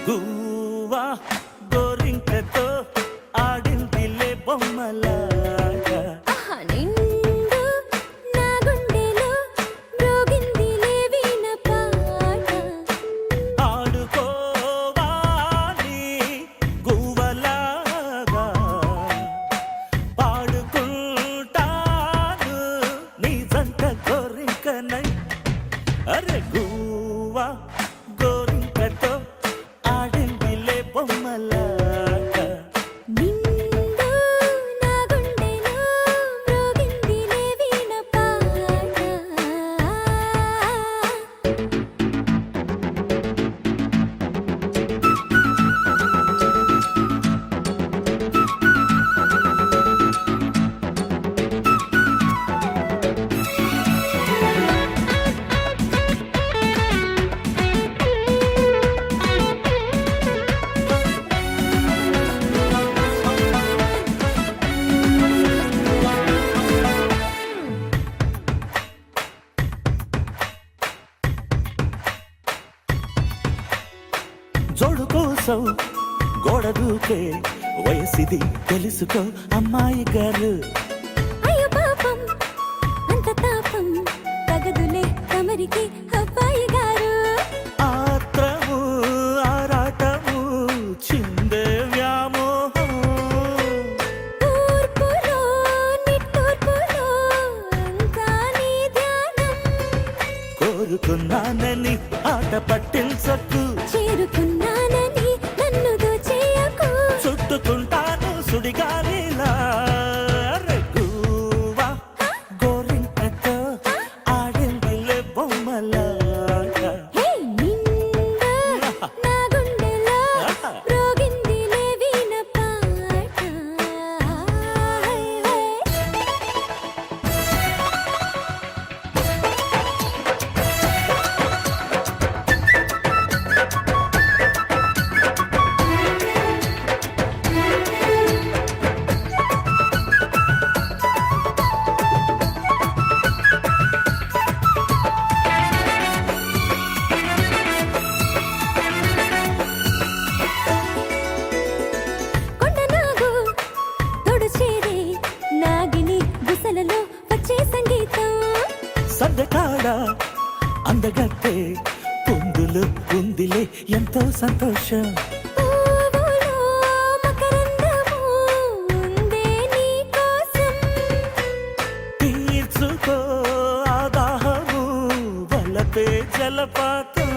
గువ్వా గోరింకతో ఆడిందిలే బొమ్మలాగా ఆహా, నిండు నా గుండెలో మ్రోగిందిలే వీణ పాట. ఆడుకోవాలి గువ్వలాగా పాడుకుంటాను నీ జంట గోరింకనై అరే గువ్వా గోరింకతో ఆడిందిలే బొమ్మలాగా నిండు నా గుండెలో మ్రోగిందిలే వీణ పాట. జోడు కోసం గోడ దూకే వయసిది తెలుసుకో అమ్మాయి గారు అయ్యో పాపం అంత తాపం తగదులే తమరికి అబ్బాయి గారు. ఆత్రము ఆరాటము చిందే వ్యామోహం తూర్పులో నిట్టూర్పులో అంతా నీ ధ్యానం. కోరుకున్నానని ఆట పట్టించకు చేరుకున్నానని నన్ను దోచేయకు. చుట్టుకుంటాను సుడిగాలిలా గువ్వా గోరింకతో ఆడిందిలే బొమ్మలాగా హే నిండు నా గుండెలో మ్రోగిందిలే వీణ పాట. హై హై కొండనాగు తొడుచేరే నాగిని గుసలలో వచ్చే సంగీతం. సందకాడ అందగట్టే పొందులు ఉందిలే ఎంతో సంతోషం పువ్వులో మకరందము ఉందే నీ కోసం. తీర్చుకో ఆదాహము వలపే జలపాతం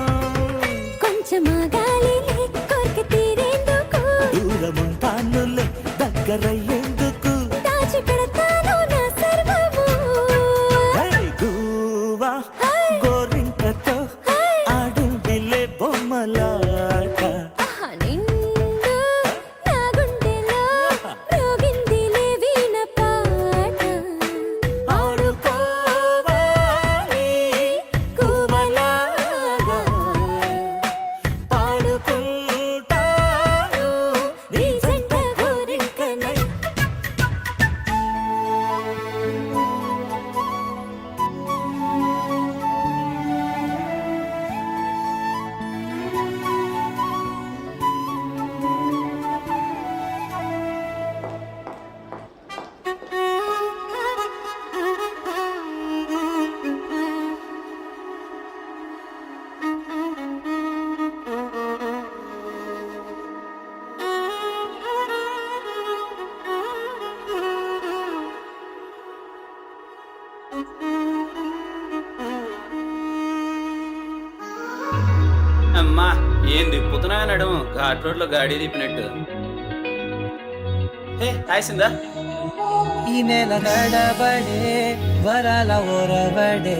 కొంచెమా గాలిలే కోరిక తీరేందుకు దూరముంటానులే దగ్గరయ్యేందుకు దాచిపెడతాను నా సర్వము. హే గువ్వా గోరింకతో ఆడిందిలే బొమ్మలాట ఆహా, నిండు నా గుండెలో మ్రోగిందిలే వీణ పాట. ఆడుకోవాలి గువ్వలాగా పాడుకుంటాను నీ జంట గోరింకనై అమ్మా ఏం తిప్పుతున్నాయా నడుం ఘాట్ రోడ్ లో గాడి తిప్పినట్టు. హే హాయ్సిందా ఈ నెల నడబడే వరాల ఓరబడే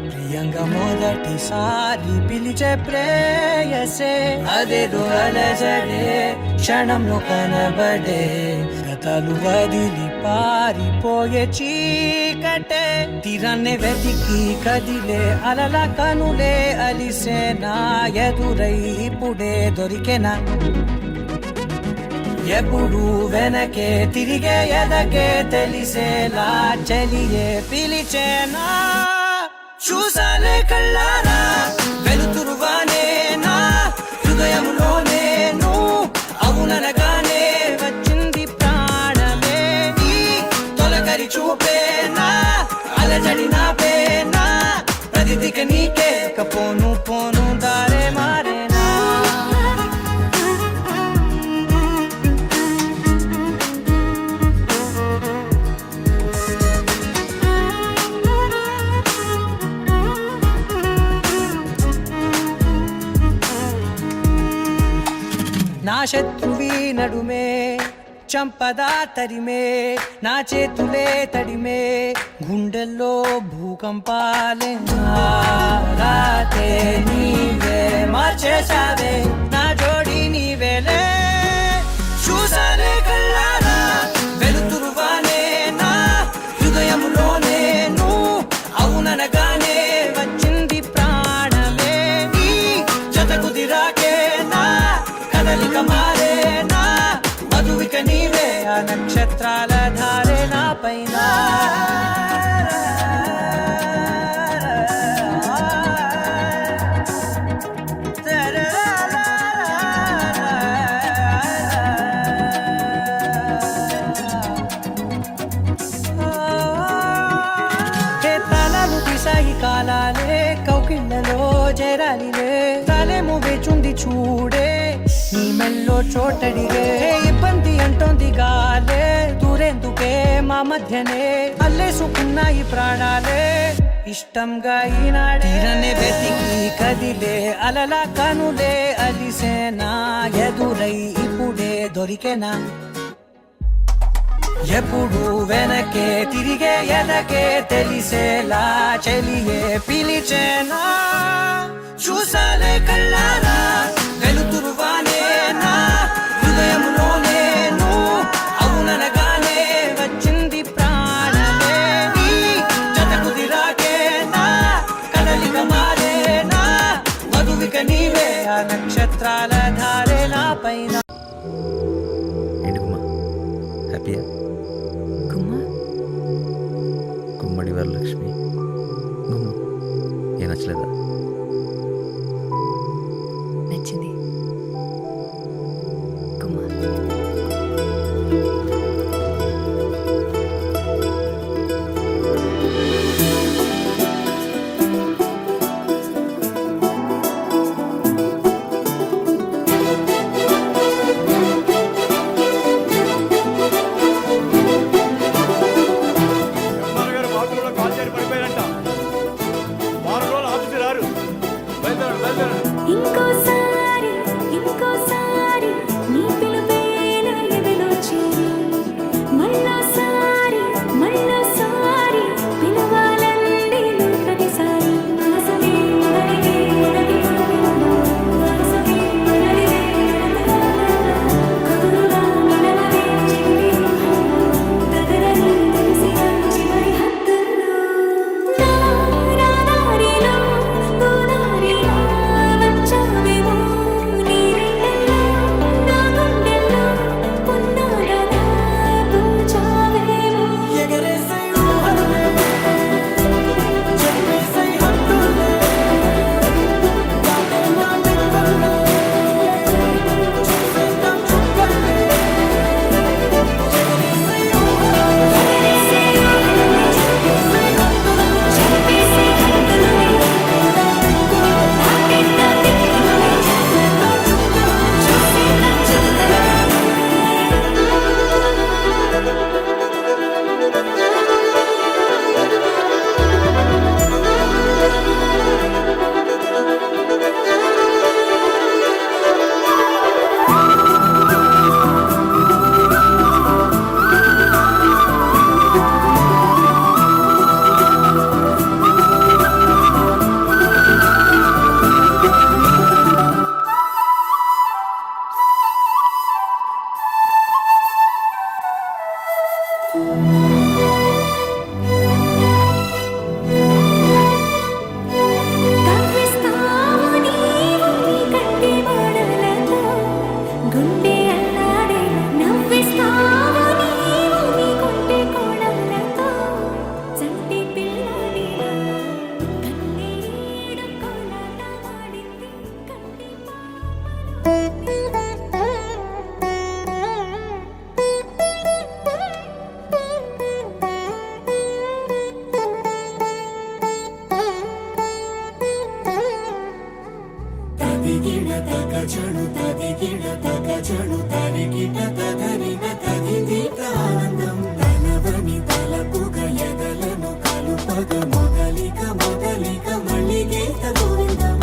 ప్రియంగా మొదటిసారి పిలిచే ప్రేయసే అదేదో అలజడే క్షణంలో కనబడే గతాలు వదిలి పారిపోయే చీకటే తీరాన్నే వెతికి కదిలే అలల కనులే అలిసే నా ఎదురై ఇప్పుడే దొరికెనా ఎప్పుడు వెనకే తిరిగే ఎదకే తెలిసేలా చెలియే పిలిచేనా చూసాలే కళ్ళారా వెలుతురువానే నా హృదయంలో నేను అవుననగానే వచ్చింది ప్రాణమే నీ తొలకరి చూపేనా అలజడి నా పేనా ప్రతిదిక నీకే పోను పోను దారే మారేనా నా శత్రువి నడుమే చంపదా తరిమే నా చేతులే తడిమే గుండెల్లో భూకంపాలే రాతే నీవే మార్చేసావే నా జోడి నీవేలే చూసాలే కళ్ళారా వెలుతురువానే నా హృదయంలో నేను అవుననగానే వచ్చింది ప్రాణమే నీ జతకు దిరాకే నా కదలిక మారేనా మధువిక నీవే ఆ నక్షత్రాల ధారే నా పైన తలలు దిశాయి కాలాలే కౌకిళ్ళలో చేరాలిలే తలేము వేచుంది చూడే నీ మెల్లో చోటడిగే ఇబ్బంది అంటోంది గాలే దూరేందుకే మా మధ్యనే అల్లేసుకున్నాయి ప్రాణాలే ఇష్టంగా ఈనాడే తీరనే వెతికి కదిలే అలల కనులే అలిసేనా ఎదురై ఇప్పుడే దొరికెనా ఎప్పుడు వెనకే తిరిగే ఎదకే తెలిసేలా చెలియే పిలిచేనా చూసాలే కళ్ళారా వెలుతురువానే నా హృదయంలో నేను అవుననగానే వచ్చింది ప్రాణమే నీ జతకు దిరాకే నా కదలిక మారేనా మధువిక నీవే ఆ నక్షత్రాల ధారే నా పైన ఏంటి గుమ్మా హ్యాపీయా గుమ్మడి వరలక్ష్మి గుమ్మ ఏ నచ్చలేదా నచ్చింది గుమ్మా గారు బాత్రూంలో కాల్ చేరి పడిపోయారంట. వారం రోజులు ఆఫీసు రారు. చడు తదిగిడ తగ చడు తరిగిట తగరిన తదిగిట ఆనందం తనవని తలపుగ ఎదలను కలుపగ మొదలిక మొదలిక మళ్ళీ గీత గోవిందం.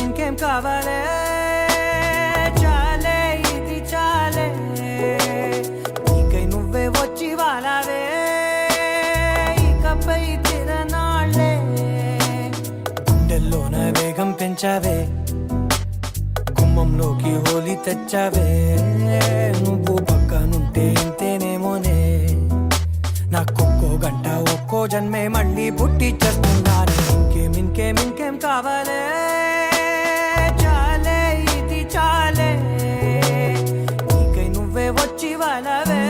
ఇంకేం కావాలే చాలే ఇది చాలే నీకై నువ్వే వచ్చి వాలావే ఇకపై తిరనాళ్ళే గుండెల్లోన వేగం పెంచావే గుమ్మంలోకి హోలీ తెచ్చావే నువ్వు పక్కనుంటే ఇంతేనేమోనే నాకొక్కో గంట ఒక్కో జన్మే మళ్ళీ పుట్టి చేస్తున్నాను. ఇంకేం కావాలే చాలే ఇది చాలే నీకై నువ్వే వచ్చి వాళ్ళవే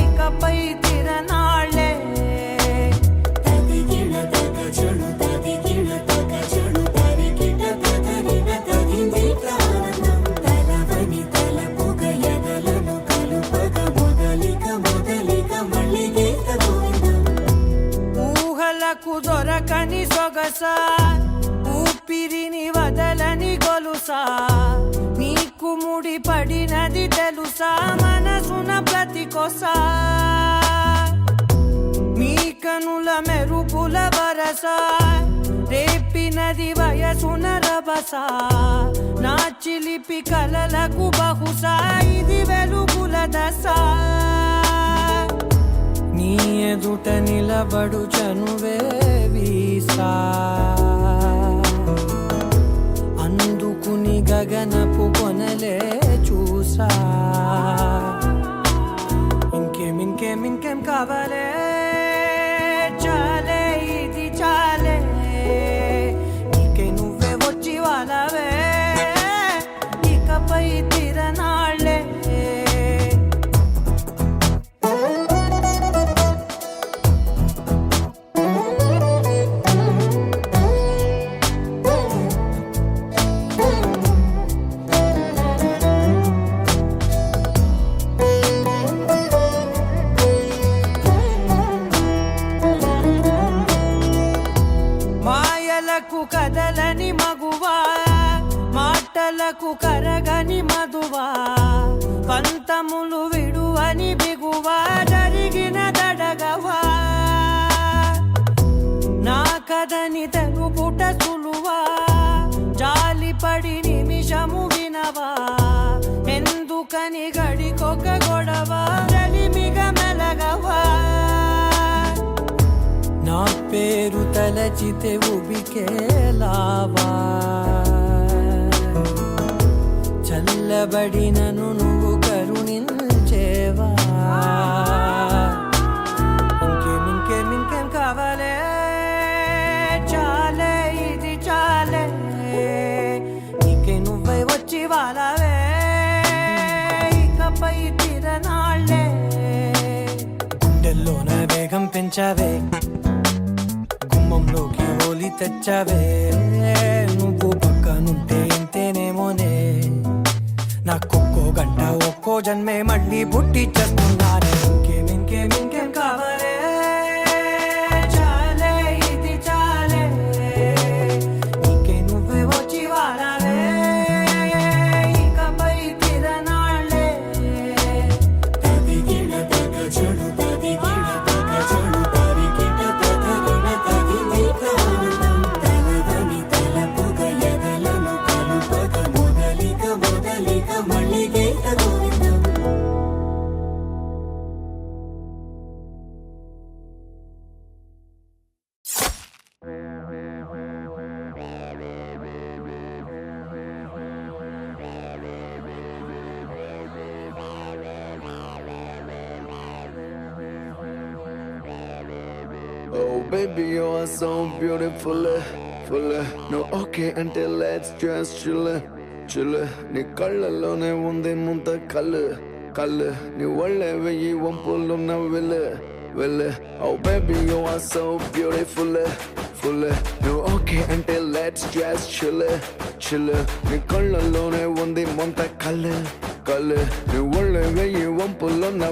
ఇకపై తిరనాళ్ళే. తదిగిడ తగ చడు తదిగిడ తగ చడు తరిగిట తగరిన తదిగిట ఆనందం తనవని తలపుగ ఎదలను కలుపగ మొదలిక మొదలిక మళ్ళీ గీత గోవిందం. ఊహలకు దొరకని సొగసా ఊపిరిని వదలని గొలుసా నీకు ముడి పడినది తెలుసా మనసున ప్రతి కొసా మీ కనుల మెరుపుల వరస రేపినది వయసున రభస నా చిలిపి కలలకు బహుశా ఇది వెలుగుల దశ నీ ఎదుట నిలబడు చనువే వీసా అందుకుని గగనపు కొనలే చూసా. ఇంకేం కావాలే చాలే ఇది చాలే నీకై నువ్వే వచ్చి వాళ్ళవే ఇకపై తిరనాళ్ళే. మాయలకు కదలని మగువా మాటలకు కరగని మధువా పంతములు విడువని బిగువా జరిగిన దడగవా నా కథని తెలుపుట సులువా జాలిపడి నిమిషము వినవా ఎందుకని గడికొక గొడవ రలిమిగ మెలగవా నా పేరు తలచితే ఉబికేలావా చల్లబడినను నువ్వు కరుణించేవా. ఇంకేం కావాలే చాలే ఇది చాలే నీకై నువ్వై వచ్చి వాళ్ళవే ఇకపై తిరనాళ్ళే గుండెల్లోన వేగం పెంచావే గుమ్మంలోకి హోలీ తెచ్చావే నువ్వు పక్కనుంటే ఇంతేనేమోనే నాకొక్కో గంట ఒక్కో జన్మే మళ్ళీ పుట్టి చేస్తున్నానే. ఇంకేం కావాలే చాలే ఇది చాలే నీకై నువ్వే వచ్చి వాళ్ళవే ఇకపై తిరనాళ్ళే. తదిగిడ తగ చడు తదిగిడ తగ చడు తరిగిట తగరిన తదిగిట ఆనందం తనవని తలపుగ ఎదలను కలుపగ మొదలిక మొదలిక మళ్ళీ గీత గోవిందం. Oh baby, you are so beautiful, full. No okay until let's just chill. నీ కళ్ళలోనే ఉంది ముంత కళ్ళు నీ ఒళ్ళే వెయ్యి వంపులున్న వెళ్ళు. Oh baby, you are so beautiful, No okay until let's just chill. నీ కళ్ళలోనే ఉంది ముంత కళ్ళు నీ ఒళ్ళే వెయ్యి వంపులున్న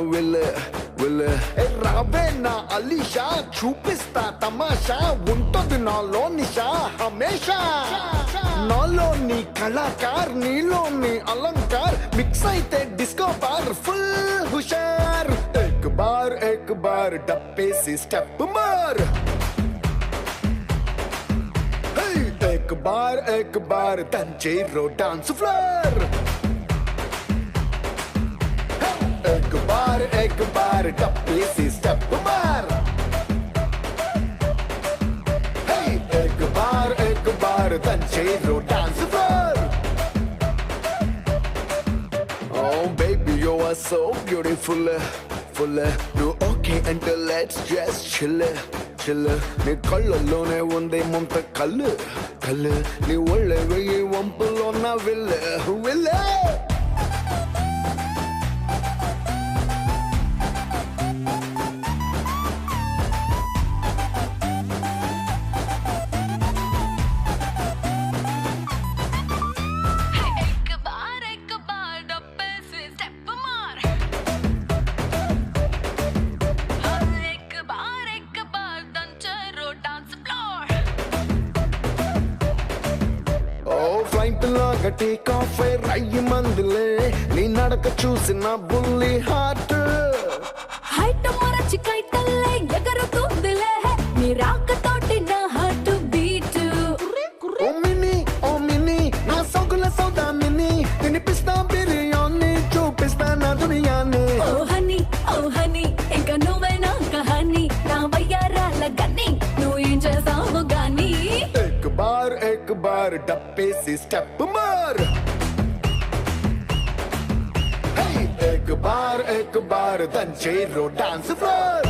విల్లే ఏ రావే నా అలీషా చూపిస్తా తమాషా ఉంటుంది నాలో నిషా హమేషా నాలో నీ కళాకార్ నీలో నీ అలంకార్ మిక్స్ అయితే డిస్కో బార్ ఫుల్ హుషార్ एक बार डब्बे से स्टेप मार एक बार तंजेरो डांस फ्लोर एक बार डब्बे से स्टेप मार एक बार तंजेरो dance floor Oh baby you are so beautiful నువ్వు ఓకే అంటే లెట్స్ జస్ట్ చిల్ నీ కళ్ళల్లోనే ఉంది ముంత కళ్ళు నీ ఒళ్ళే వెయ్యి వంపులో నా విల్లే एक बार डब्बे से स्टेप मार एक बार దంచరో డాన్స్ ఫ్లోర్ ఓ ఫ్లైట్ లాగా టేక్ ఆఫ్ రయ్యి మందులే నీ నడక చూసిన బుల్లి హార్ట్ హైట్ మరచి కైటల్లే ఎగరుతుందిలే నీ రాకతోటి నా హార్ట్ బీట్ ఓ మినీ నా సొగుల సౌదా మినీ తినిపిస్తా బిర్యానీ చూపిస్తా నా దునియాని ఓ హనీ ఇంకా నువ్వే నా కహాని నా వయ్యారాల గన్ని నువ్వు ఏం చేసావు గాని एक बार डब्बे से स्टेप मार एक बार तंजेरो डांस फ्लोर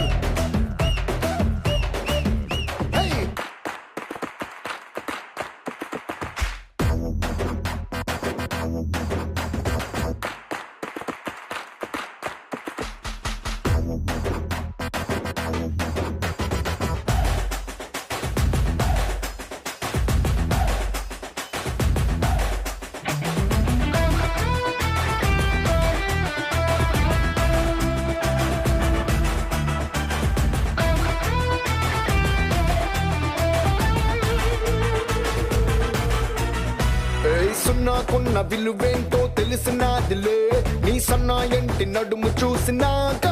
సున్నాకున్న విలువేంటో తెలిసినాదిలే నీ సన్నా ఎంటి నడుము చూసినాక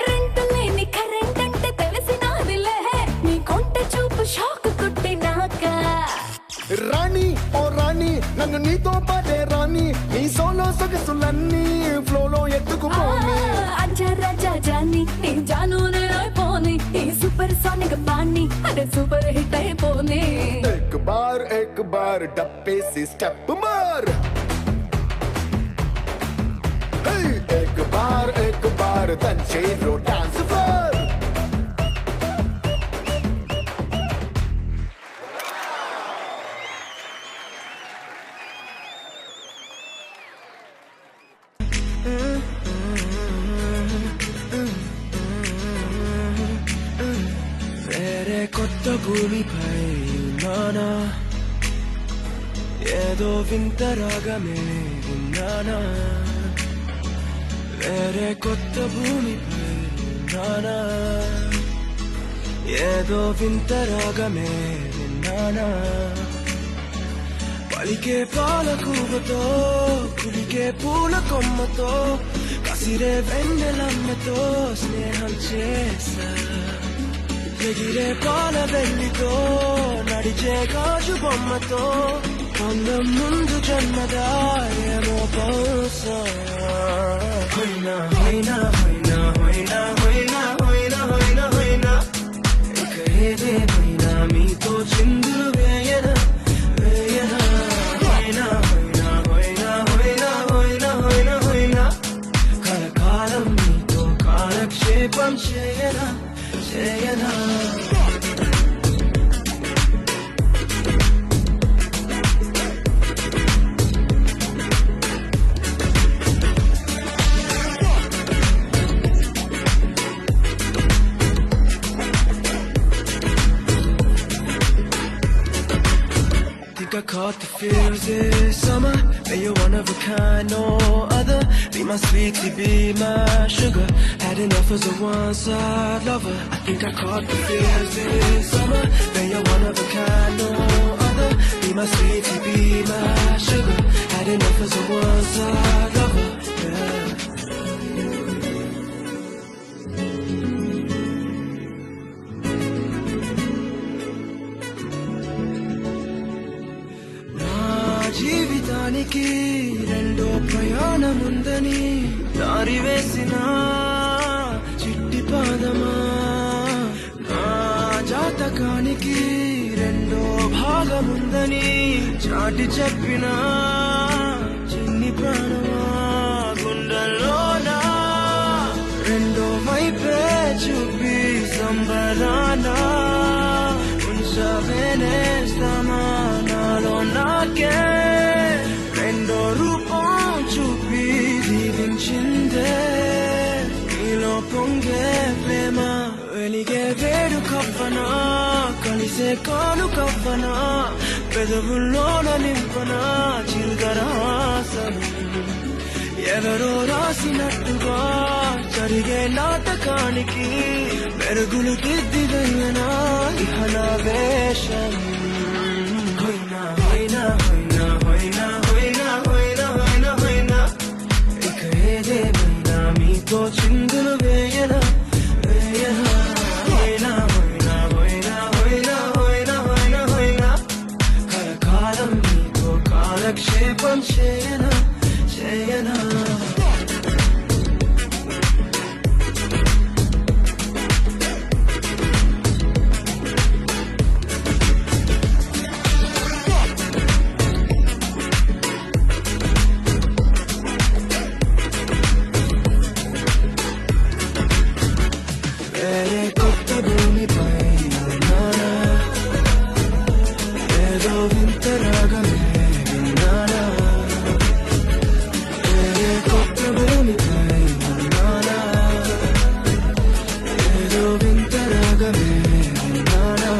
రెంట్ లేని కరెంట్ అంటే తెలిసినాదిలే నీ కొంట చూపు షాక్ కొట్టినాక రాణి ఓ రాణి నన్ను నీతో పాటే రాణి నీ సోలో సొగసులన్నీ ఫ్లోలో ఎత్తుకుపోని అజ్జా రాజా జాని నీ జాను అయిపోని ఈ సూపర్ సానిక్ బాణి అదే సూపర్ హిట్ అయిపోని एक बार डब्बे से स्टेप मार एक बार तंजेरो डांस फ्लोर వేరే కొత్త భూమిపై ఉన్నానా ఏదో వింత రాగమే ఉన్నానా వేరే కొత్త భూమిపై ఉన్నానా ఏదో వింత రాగమే ఉన్నానా పలికే పాల కూవతో కులికే పూల కొమ్మతో కసిరే వెన్నెలమ్మతో స్నేహం చేసా ఎగిరే పాల వెల్లితో నడిచే గాజు బొమ్మతో అందం ముందు జన్మదా ఏమో బహుశా హైనా హైనా హైనా హైనా హైనా హైనా హైనా హైనా ఇక ఏదేమైనా మీతో చిందులు వేయనా వేయనా హైనా హైనా హైనా హైనా హైనా హైనా హైనా కలకాలం మీతో కాలక్షేపం చేయనా చేయనా Think I caught the feels this summer And you're one of a kind, no other. Be my sweetie, be my sugar. Had enough as a one-side lover. I think I caught the feels this summer. And you're one of a kind, no other. Be my sweetie, be my sugar. Had enough as a one-side lover. Yeah. జీవితానికి రెండో ప్రయాణముందని దారి వేసిన చిట్టి పాదమా నా జాతకానికి రెండో భాగముందని చాటి చెప్పిన చిన్ని ప్రాణమా గుండెల్లోనా రెండో వైపే చూపి సంబరానా ఉంచవేనేస్తామా నాలో నాకే రెండో రూపం చూపి దీవించిందే నీలో పొంగే ప్రేమ వెలిగే వేడు కవ్వనా కలిసే కాను కవ్వనా పెదవుల్లోన నింపనా చిల్గరాసను ఎవరో రాసినట్టుగా జరిగే నాటకానికి మెరుగులు దిద్దిదయ్యనా ఇహన వేషం హొయినా హొయినా హొయినా హొయినా హొయినా హొయినా హొయినా హొయినా ఇక ఏదేమైనా మీతో చిందులు వేయనా వేయనా హొయినా హొయినా హొయినా హొయినా హొయినా హొయినా హొయినా కలకాలం మీతో కాలక్షేపం చేయనా చేయనా వేరే కొత్త భూమిపై ఉన్నానా ఏదో వింత రాగమే విన్నానా వేరే కొత్త భూమిపై ఉన్నానా ఏదో వింత రాగమే విన్నానా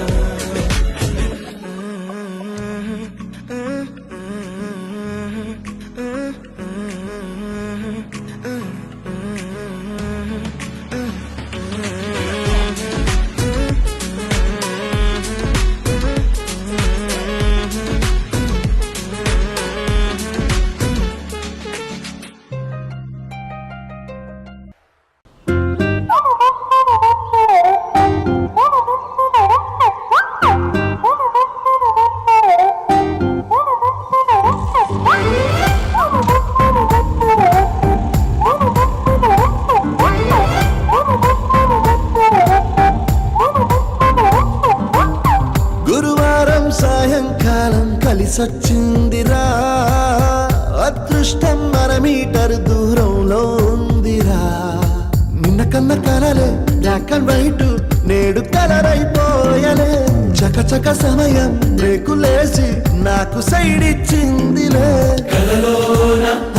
గురువారం సాయంకాలం కలిసొచ్చిందిరా అదృష్టం మన మీటర్ దూరంలో ఉందిరా నిన్న కన్న కలలే బ్లాక్ అండ్ వైట్ నేడు కలర్ అయిపోయలే చకచక సమయం బ్రేకులేసి నాకు సైడ్ ఇచ్చిందిలే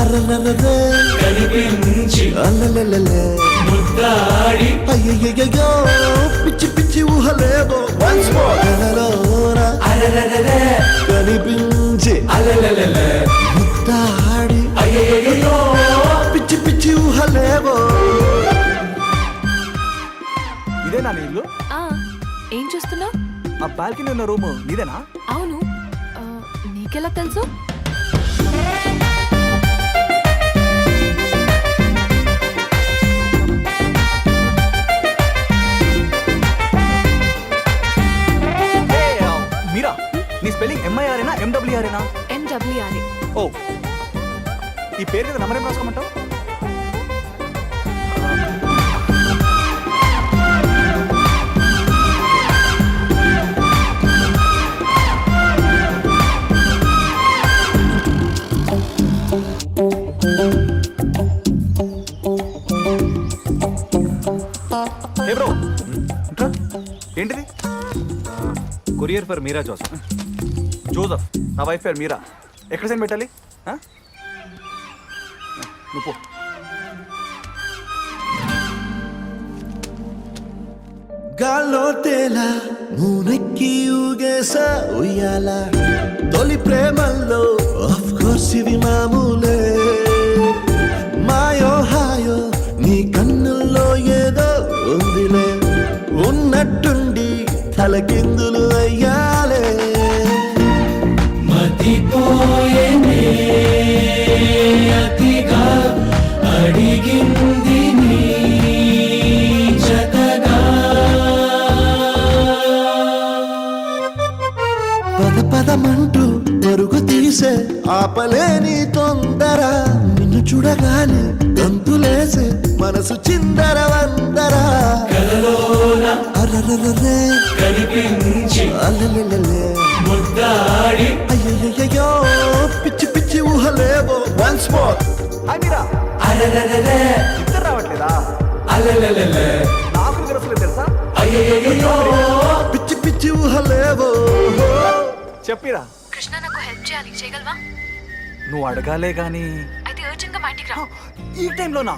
అర్రర్రర్రే కనిపించి అల్లలే ముద్దాడి అయ్యయ్యో పిచ్చి పిచ్చి ఊహలేదో వన్స్ మోర్ కలలోన అలలలలే కనిపించి అలలలలే ముద్దాడి అయ్యయ్యో పిచ్చి పిచ్చి ఊహలేవో ఇదేనా నీ ఇల్లు? ఏం చూస్తున్నావు? ఆ బాల్కనీ ఉన్న రూమ్ నీదేనా? అవును. నీకెలా తెలుసు? మీరా, నీ స్పెల్లింగ్ ఎంఐఆర్ఏనా ఎండబ్ల్యూఆర్ఏనా? MWRA. ఓ, ఈ పేరు మీద నంబర్ ఏం రాసుకోమంటావు? ఏ బ్రో, ఏంటిది? Courier for Meera Joseph. Joseph, నా వైఫ్ పేరు మీరా. ఎక్కడ సెండ్ పెట్టాలి? నువ్వు పో. గాల్లో తేలా మూనెక్కి ఊగేసా ఉయ్యాల తొలి ప్రేమల్లో ఆఫ్ కోర్స్ ఇవి మామూలే మాయో హాయో నీ కన్నుల్లో ఏదో ఉందిలే ఉన్నట్టుండి తలకిందులు అయ్యాలే మతిపోయేనే అతిగా అడిగింది నీ జతగా పద పదమంటూ పరుగు తీసే ఆపలేని తొందర నిన్ను చూడగానే గంతులేసే మనసు చిందర వందర కలలోన అర్రర్రర్రే కనిపించి అల్లెల్లెల్లె ముద్దాడి అయ్యయ్యో పిచ్చి పిచ్చి ఊహలేవో వన్స్ మోర్ హాయ్ మీరా అలలలలే ఇద్దరు రావట్లేదా అలలలలే నాకు తెలుసులేదు తెలుసా అయ్యయ్యో పిచ్చి పిచ్చి ఊహలేవో చెప్పిరా కృష్ణ నాకు హెల్ప్ చేయాలి, చేయగలవా? నువ్వు అడగాలే గాని అయితే అర్జెంట్ గా మా ఇంటికి రా. ఈ టైంలోనా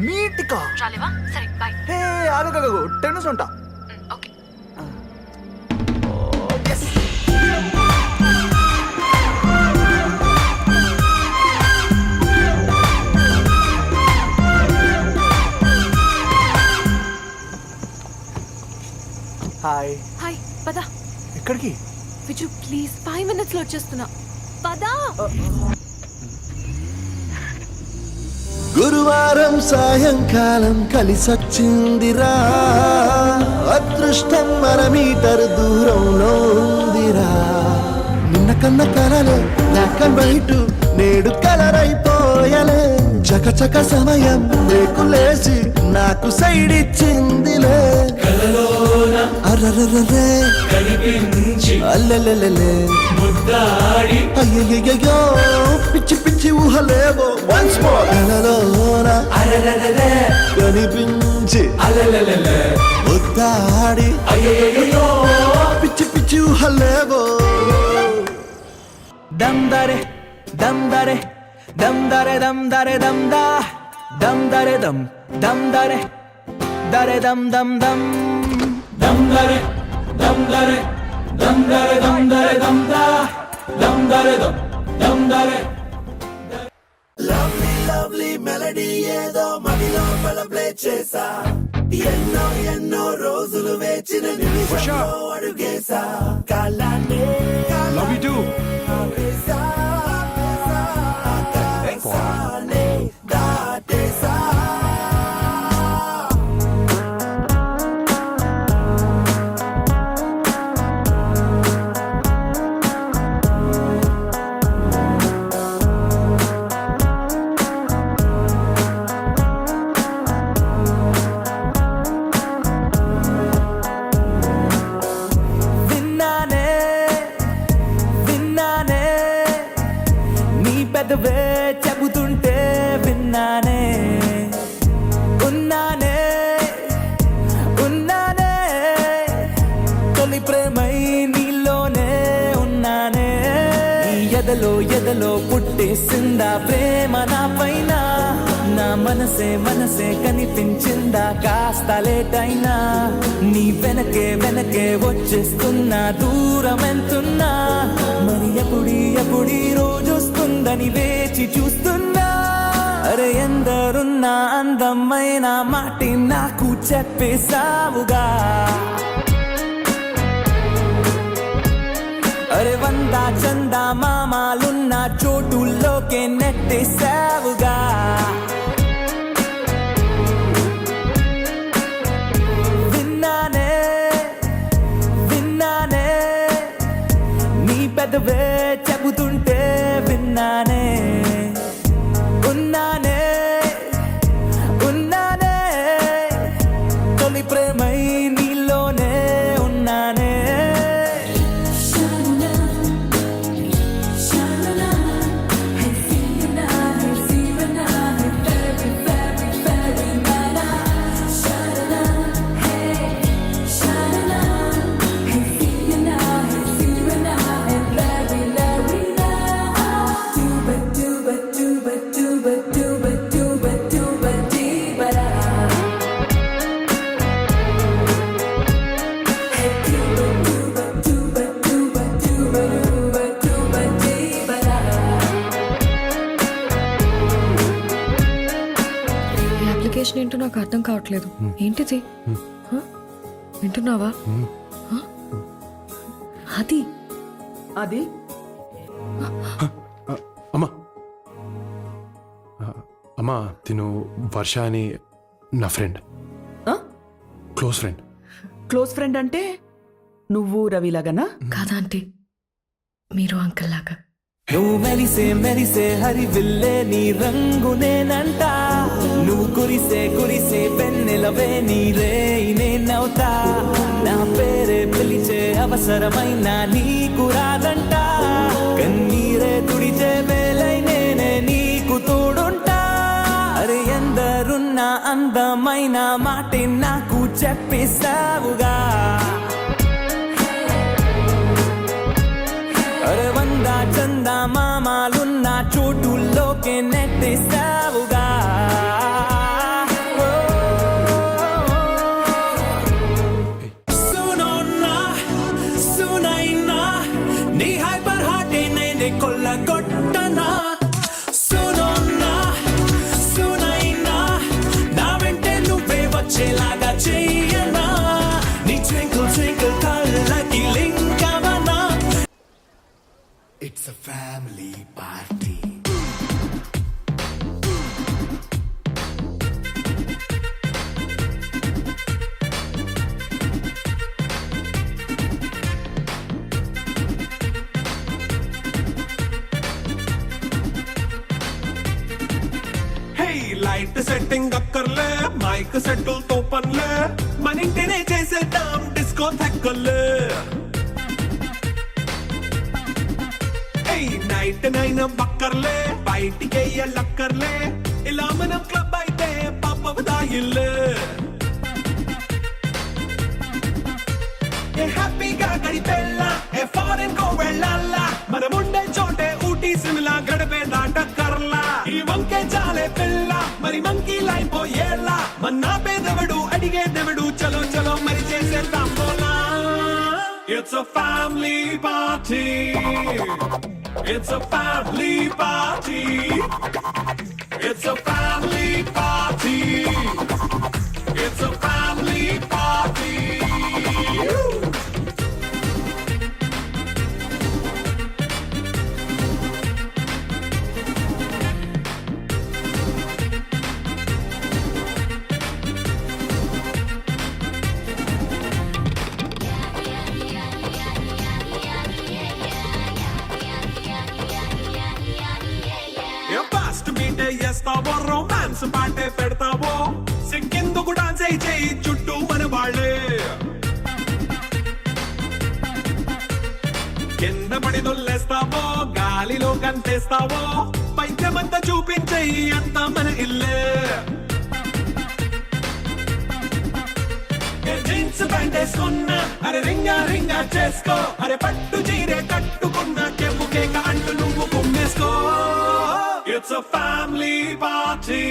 మీటికా రాలేవా? సరే బాయ్. హే ఆగగగు 10 నిమిషం ఉంటా ఓకే. హాయ్ హాయ్ పద. ఎక్కడికి విజు ప్లీజ్ 5 minutes లో వచ్చేస్తున్నా. పదా. గురువారం సాయంకాలం కలిసొచ్చిందిరా అదృష్టం మన మీటర్ దూరంలో ఉందిరా నిన్న కన్న కలలే బ్లాక్ అండ్ వైట్ నేడు కలర్ అయిపోయలే చకచక సమయం లేకులేసి నాకు సైడ్ ఇచ్చిందిలే కలలోన అర్రర్రర్రే కనిపించి అల్లెల్లెల్లె ముద్దాడి అయ్యయ్యో పిచ్చి పిచ్చి ఊహలేవో వన్స్ మోర్ కలలోన అలలలలే కనిపించి అలలలలే ముద్దాడి అయ్యయ్యో పిచ్చి పిచ్చి ఊహలేవో దమ్ దరే దమ్ దరే దమ్ దరే దమ్ దరే దమ్ దా దమ్ దరే దమ్ దరే దరే దమ్ దమ్ దమ్ దమ్దరే దమ్దరే దమ్దరే దమ్దరే దమ్దా దమ్దరే దమ్దరే లవ్లీ మెలడీ ఏదో మడిలో ప్లే చేసా ఎన్నో ఎన్నో రోజులు వేచిన నిమిషంలో అడుగేసా కాలాన్ని లవ్ యు టు దాటేసా విన్నానే విన్నానే నీ పెదవే చెబుతుంటే విన్నానే ఉన్నానే ఉన్నానే తొలి ప్రేమై నీలోనే ఉన్నానే ఈ ఎదలో పుట్టేసిందా ప్రేమ నా పైన నా మనసే కనిపించిందా కాస్త లేటైనా నీ వెనకే వచ్చేస్తున్నా దూరం ఎంతున్నా మరి ఎప్పుడీ రోజు వస్తుందని వేచి చూస్తున్నా అరే ఎందరున్నా అందమైన మాటి నాకు చెప్పేసావుగా అరే వందా చందా మామాలున్న చోటుల్లోకే నెట్టేసావుగా విన్నానే విన్నానే నీ పెదవే చెబుతుంటే విన్నానే ఉన్నానే ఉన్నానే తొలి ప్రేమై నీలోనే ఉన్నానే నాకు అర్థం కావట్లేదు. ఏంటిది? హ? వింటున్నావా? హ? అది అది అమ్మా అమ్మా తిను వర్ష అని నా friend, close friend. Close friend అంటే నువ్వు రవిలాగనా? కాదా ఆంటీ, మీరు అంకుల్ లాగా. నువ్వు మెరిసే మెరిసే హరివిల్లే నీ రంగునేనంట, నువ్వు కురిసే కురిసే పెన్నెలవే నీరే నేనవుతా, నా పేరే పిలిచే అవసరమైన నీకు రాదంట, కన్నీరే తుడిచే వేలై నేనే నీకు తోడుంటా. అరే ఎందరున్న అందమైన మాటే నాకు చెప్పేసావుగా, అరే వంద చంద మామాలున్న చోటుల్లోకే నెట్టేసావుగా. సునోన్నా సునైనా నీ హైపర్ హార్టే నేనే కొల్లగొట్టనా, సునోన్నా సునైనా నా వెంటే నువ్వే వచ్చేలాగా చెయ్యనా, నీ ట్వింకిల్ ట్వింకిల్ కళ్ళకి లింకవనా. It's a family party. Light setting అక్కర్లే, మైక్ సెట్టులతో పనిలే, మన ఇంటినే చేసేద్దాం డిస్కో థెక్కర్లే. నైట్ నైన్ బక్కర్లే, బయటికి లక్కర్లే, ఇలా మనం క్లబ్ అయితే పాపదాయిల్లే. హ్యాపీగా గడిపెళ్ళ ఏ ఫారెన్ కో వెళ్ళాలా, మనముండే చోటే ఊటీ సిమ్లా గడిపే దాటక్కర్లా. ఈ వంకే చాలే పిల్ల మరి మంకీ లైపోయేలా, మన్నా పేదవడు అడిగేదెవడు, చలో చలో మరి చేసేద్దాం పోలా. It's a family party. It's a family party. It's a family party. It's a family party. Fast మీటే చేస్తావో, రొమాన్స్ పాటే పెడతావో, సిగ్గెందుకు డాన్స్ అయి చేయి చుట్టూ మన వాళ్ళే. కింద పడి దొల్లేస్తావో, గాలిలో కంటేస్తావో, పైద్యమంతా చూపించేయి అంతా మన ఇల్లే. జీన్స్ ప్యాంట్ వేసుకున్నా అరే రింగా రింగా చేసుకో, అరే పట్టు చీరే కట్టుకున్నా కెవ్వు కేక అంటూ నువ్వు కుమ్మేసుకో. It's a family party.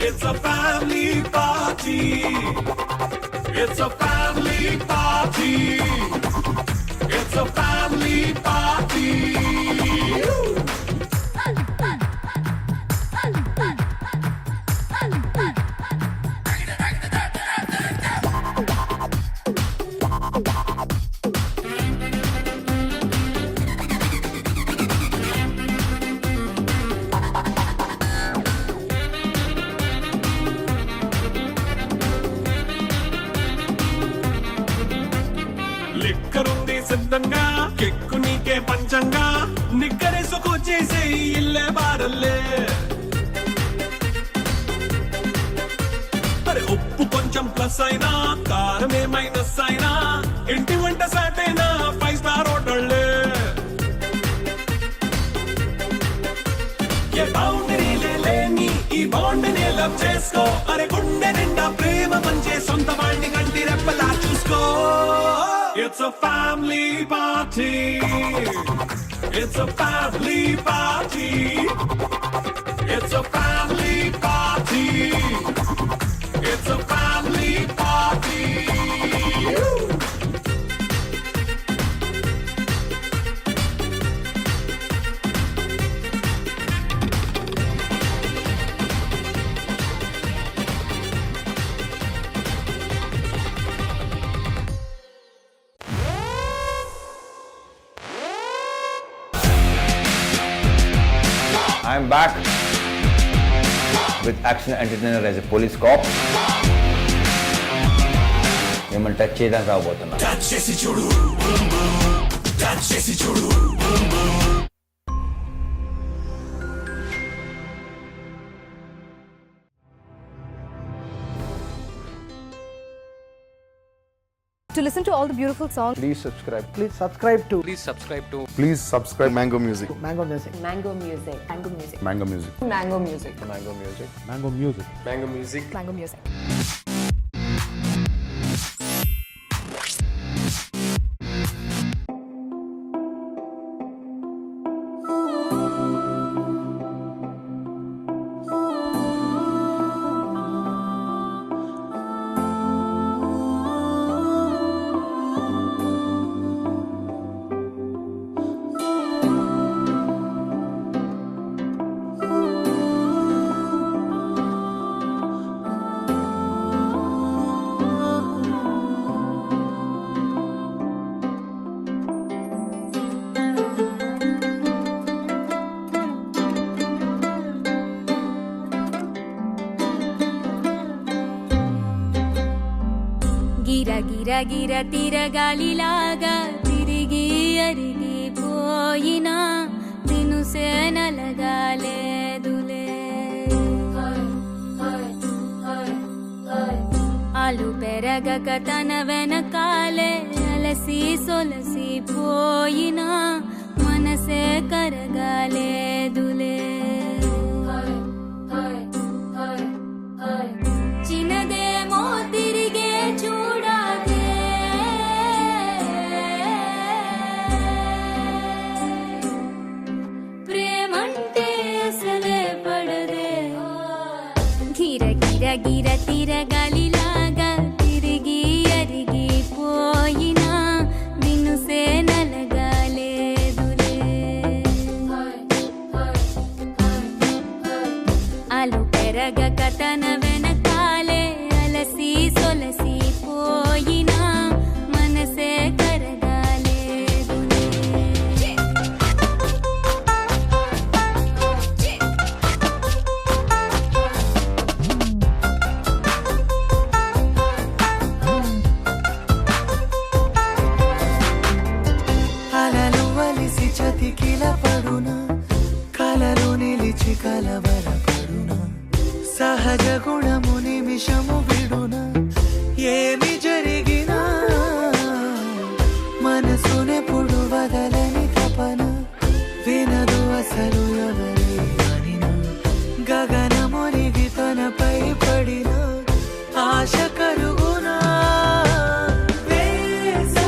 It's a family party. It's a family party. It's a family party. లిక్కరుంది సిద్ధంగా, కెక్కు నీకే పంచంగా, నిక్కరేసుకొచ్చేసే ఇల్లే బారల్లే. అరే ఉప్పు కొంచెం ప్లస్ అయినా, కారమే మైనస్ అయినా, ఇంటి వంట సాటైనా 5 స్టార్ హోటళ్ళే. ఏ బౌండరీలే లేని ఈ బాండ్నే లవ్ చేసుకో, అరే గుండె నిండా ప్రేమ పంచే సొంత వాడిని కంటి రెప్పలా చూసుకో. It's a family party. It's a family party. It's a family party. It's a family party. I'm back with Action Entertainer as a police cop. మిమ్మల్ని టచ్ చేయడానికి రాబోతున్నా. To listen to all the beautiful songs, Please subscribe. Please subscribe to. Please subscribe to Please subscribe Mango Music. Mango Music, Mango Music, Mango Music. Mango Music, Mango Music. Mango music. Mango Music. Mango Music. గిర గిర గిర తిరగాలిలాగా తిరిగి అరిగిపోయినా దినుసే నలగాలేదులే ఆలు పెరగక తన వెనకాలే అలసి సొలసి పోయినా మనసే కరగాలేదులే చిన్నదేమో తిరిగే చూడాదే ప్రేమంటే అసలే పడదే గిర గిర గిర తిరగాలిలాగా తిరిగి అరిగిపోయినా దినుసే నలగాలేదులే ఆలు పెరగక తన వెనకాలే అలసి సొలసి పోయినా మనసే కరగాలేదులే అలలు వలిసి చతికిల పడునా కలలు నిలిచి కలవరపడునా సహజ గుణము నిమిషము విడునా ఏమి జరిగినా మనసునెప్పుడు వదలని తపన వినదు అసలు ఎవరి అనినా గగనమునిగి తనపై పడిన ఆశ కలుగునా వేసవిలోన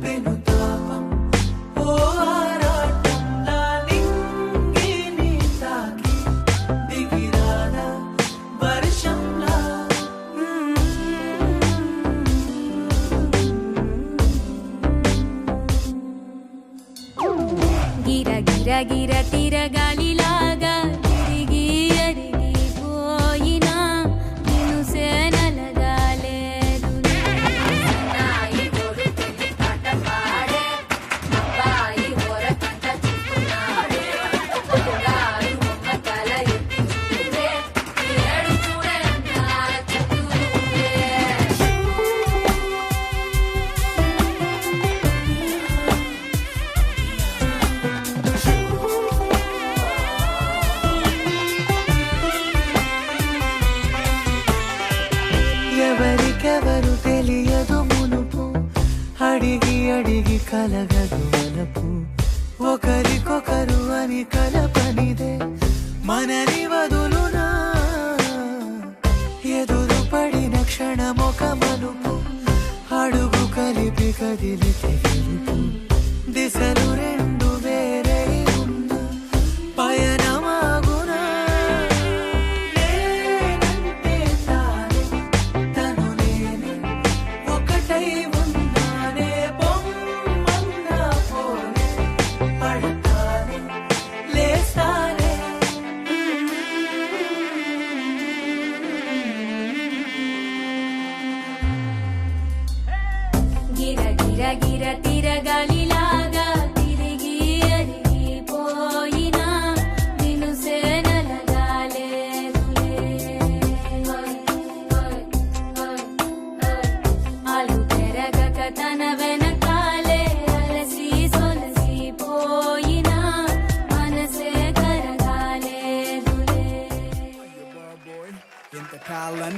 పెనుతాపం ఓ ఆరాటంలా నింగిని తాకి దిగిరాదా వర్షంలా గిర గిర గిర తిరగాలిలాగా తిరిగి అరిగిపోయినా దినుసే నలగాలేదులే ఎవరికెవరు తెలియదు మునుపు అడిగి అడిగి కలగదు వలపు ఒకరికొకరు అని కలపనిదే మనని వదులునా ఎదురు పడిన క్షణమొక మలుపు అడుగు కలిపి కదిలితే గెలుపు దిశలు రెండు వేరే ఉన్న పయనమాగునా నేనంటే తానే తను నేనే ఒకటై ఉన్నానే బొమ్మన్నా పోనే పడతానే లేస్తానే గిర గిర గిర తిరగాలిలాగా తిరిగి అరిగిపోయినా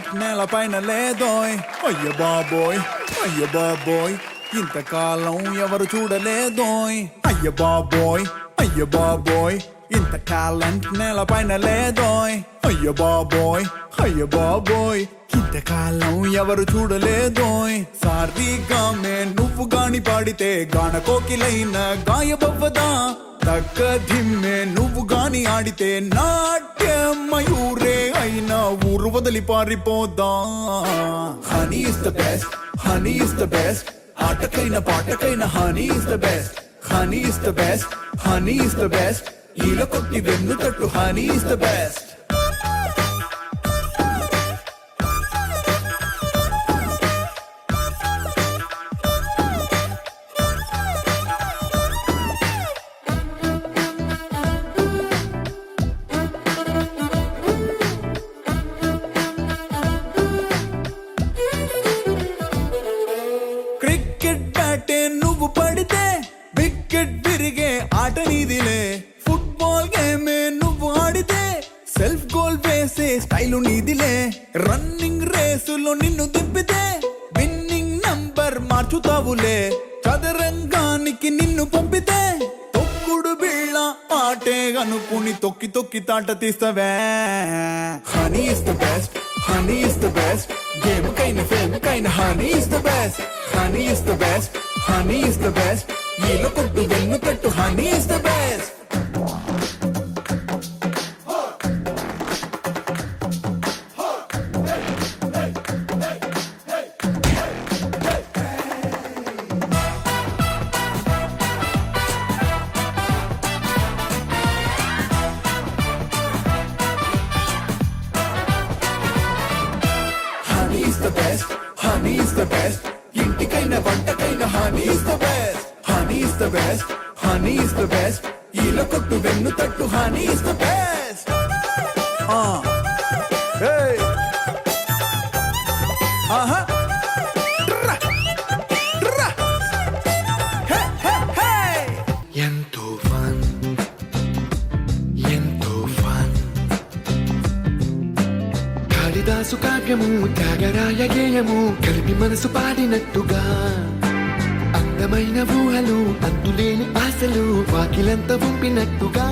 టాలెంట్ నేలపైన లేదోయ్ అయ్య బాబోయ్ అయ్య బాబోయ్ ఇంతకాలం ఎవరు చూడలేదోయ్ అయ్య బాబోయ్ అయ్య బాబోయ్ ఇంత టాలెంట్ నేలపైన లేదోయ్ అయ్య బాబోయ్ అయ్య బాబోయ్ ఇంతకాలం ఎవరు చూడలేదోయ్ సారీగా మే నువ్వు గాని పాడితే గాన కోకిలైన గాయబవ్వదా తగ్గ ధిమ్మే నువ్వు గాని ఆడితే నాట్య మయూరే అయినా ఊరు వదిలి పారిపోదా honey is the best honey is the best ఆటకైన పాటకైన honey is the best honey is the best honey is the best ఈల కొట్టి వెన్ను తట్టు honey is the best cricket బ్యాటే నువ్వు పడితే వికెట్ విరిగే ఆట నీదిలే ఫుట్బాల్ గేమే నువ్వు ఆడితే సెల్ఫ్ గోల్ వేసే స్టైలు నీదిలే రన్నింగ్ రేసులో నిన్ను దింపితే విన్నింగ్ నంబర్ మార్చుతావులే చదరంగానికి నిన్ను పంపితే తొక్కుడు బిళ్ళ ఆటే అనుకుని తొక్కి తొక్కి తాట తీస్తావే honey is the best honey is the best game కైన ఫేమ్ కైన honey is the best honey is the best honey is the best ఈల కొట్టు వెన్ను కట్టు honey is the best Honey is the best, honey is the best. ఇంటికైన వంటకైన honey is the best. Honey is the best, honey is the best. ఈల కొట్టు వెన్ను తట్టు honey is the best. Hey. Aha. Drra. Drra. Hey, hey, hey. ఎంతో fun ఎంతో fun Kalidasa కావ్యము Thyagaraya గేయము కలిపి మనసు పాడినట్టుగా అందమైన ఊహలు అంతులేని ఆశలు వాకిలంత ఉంపినట్టుగా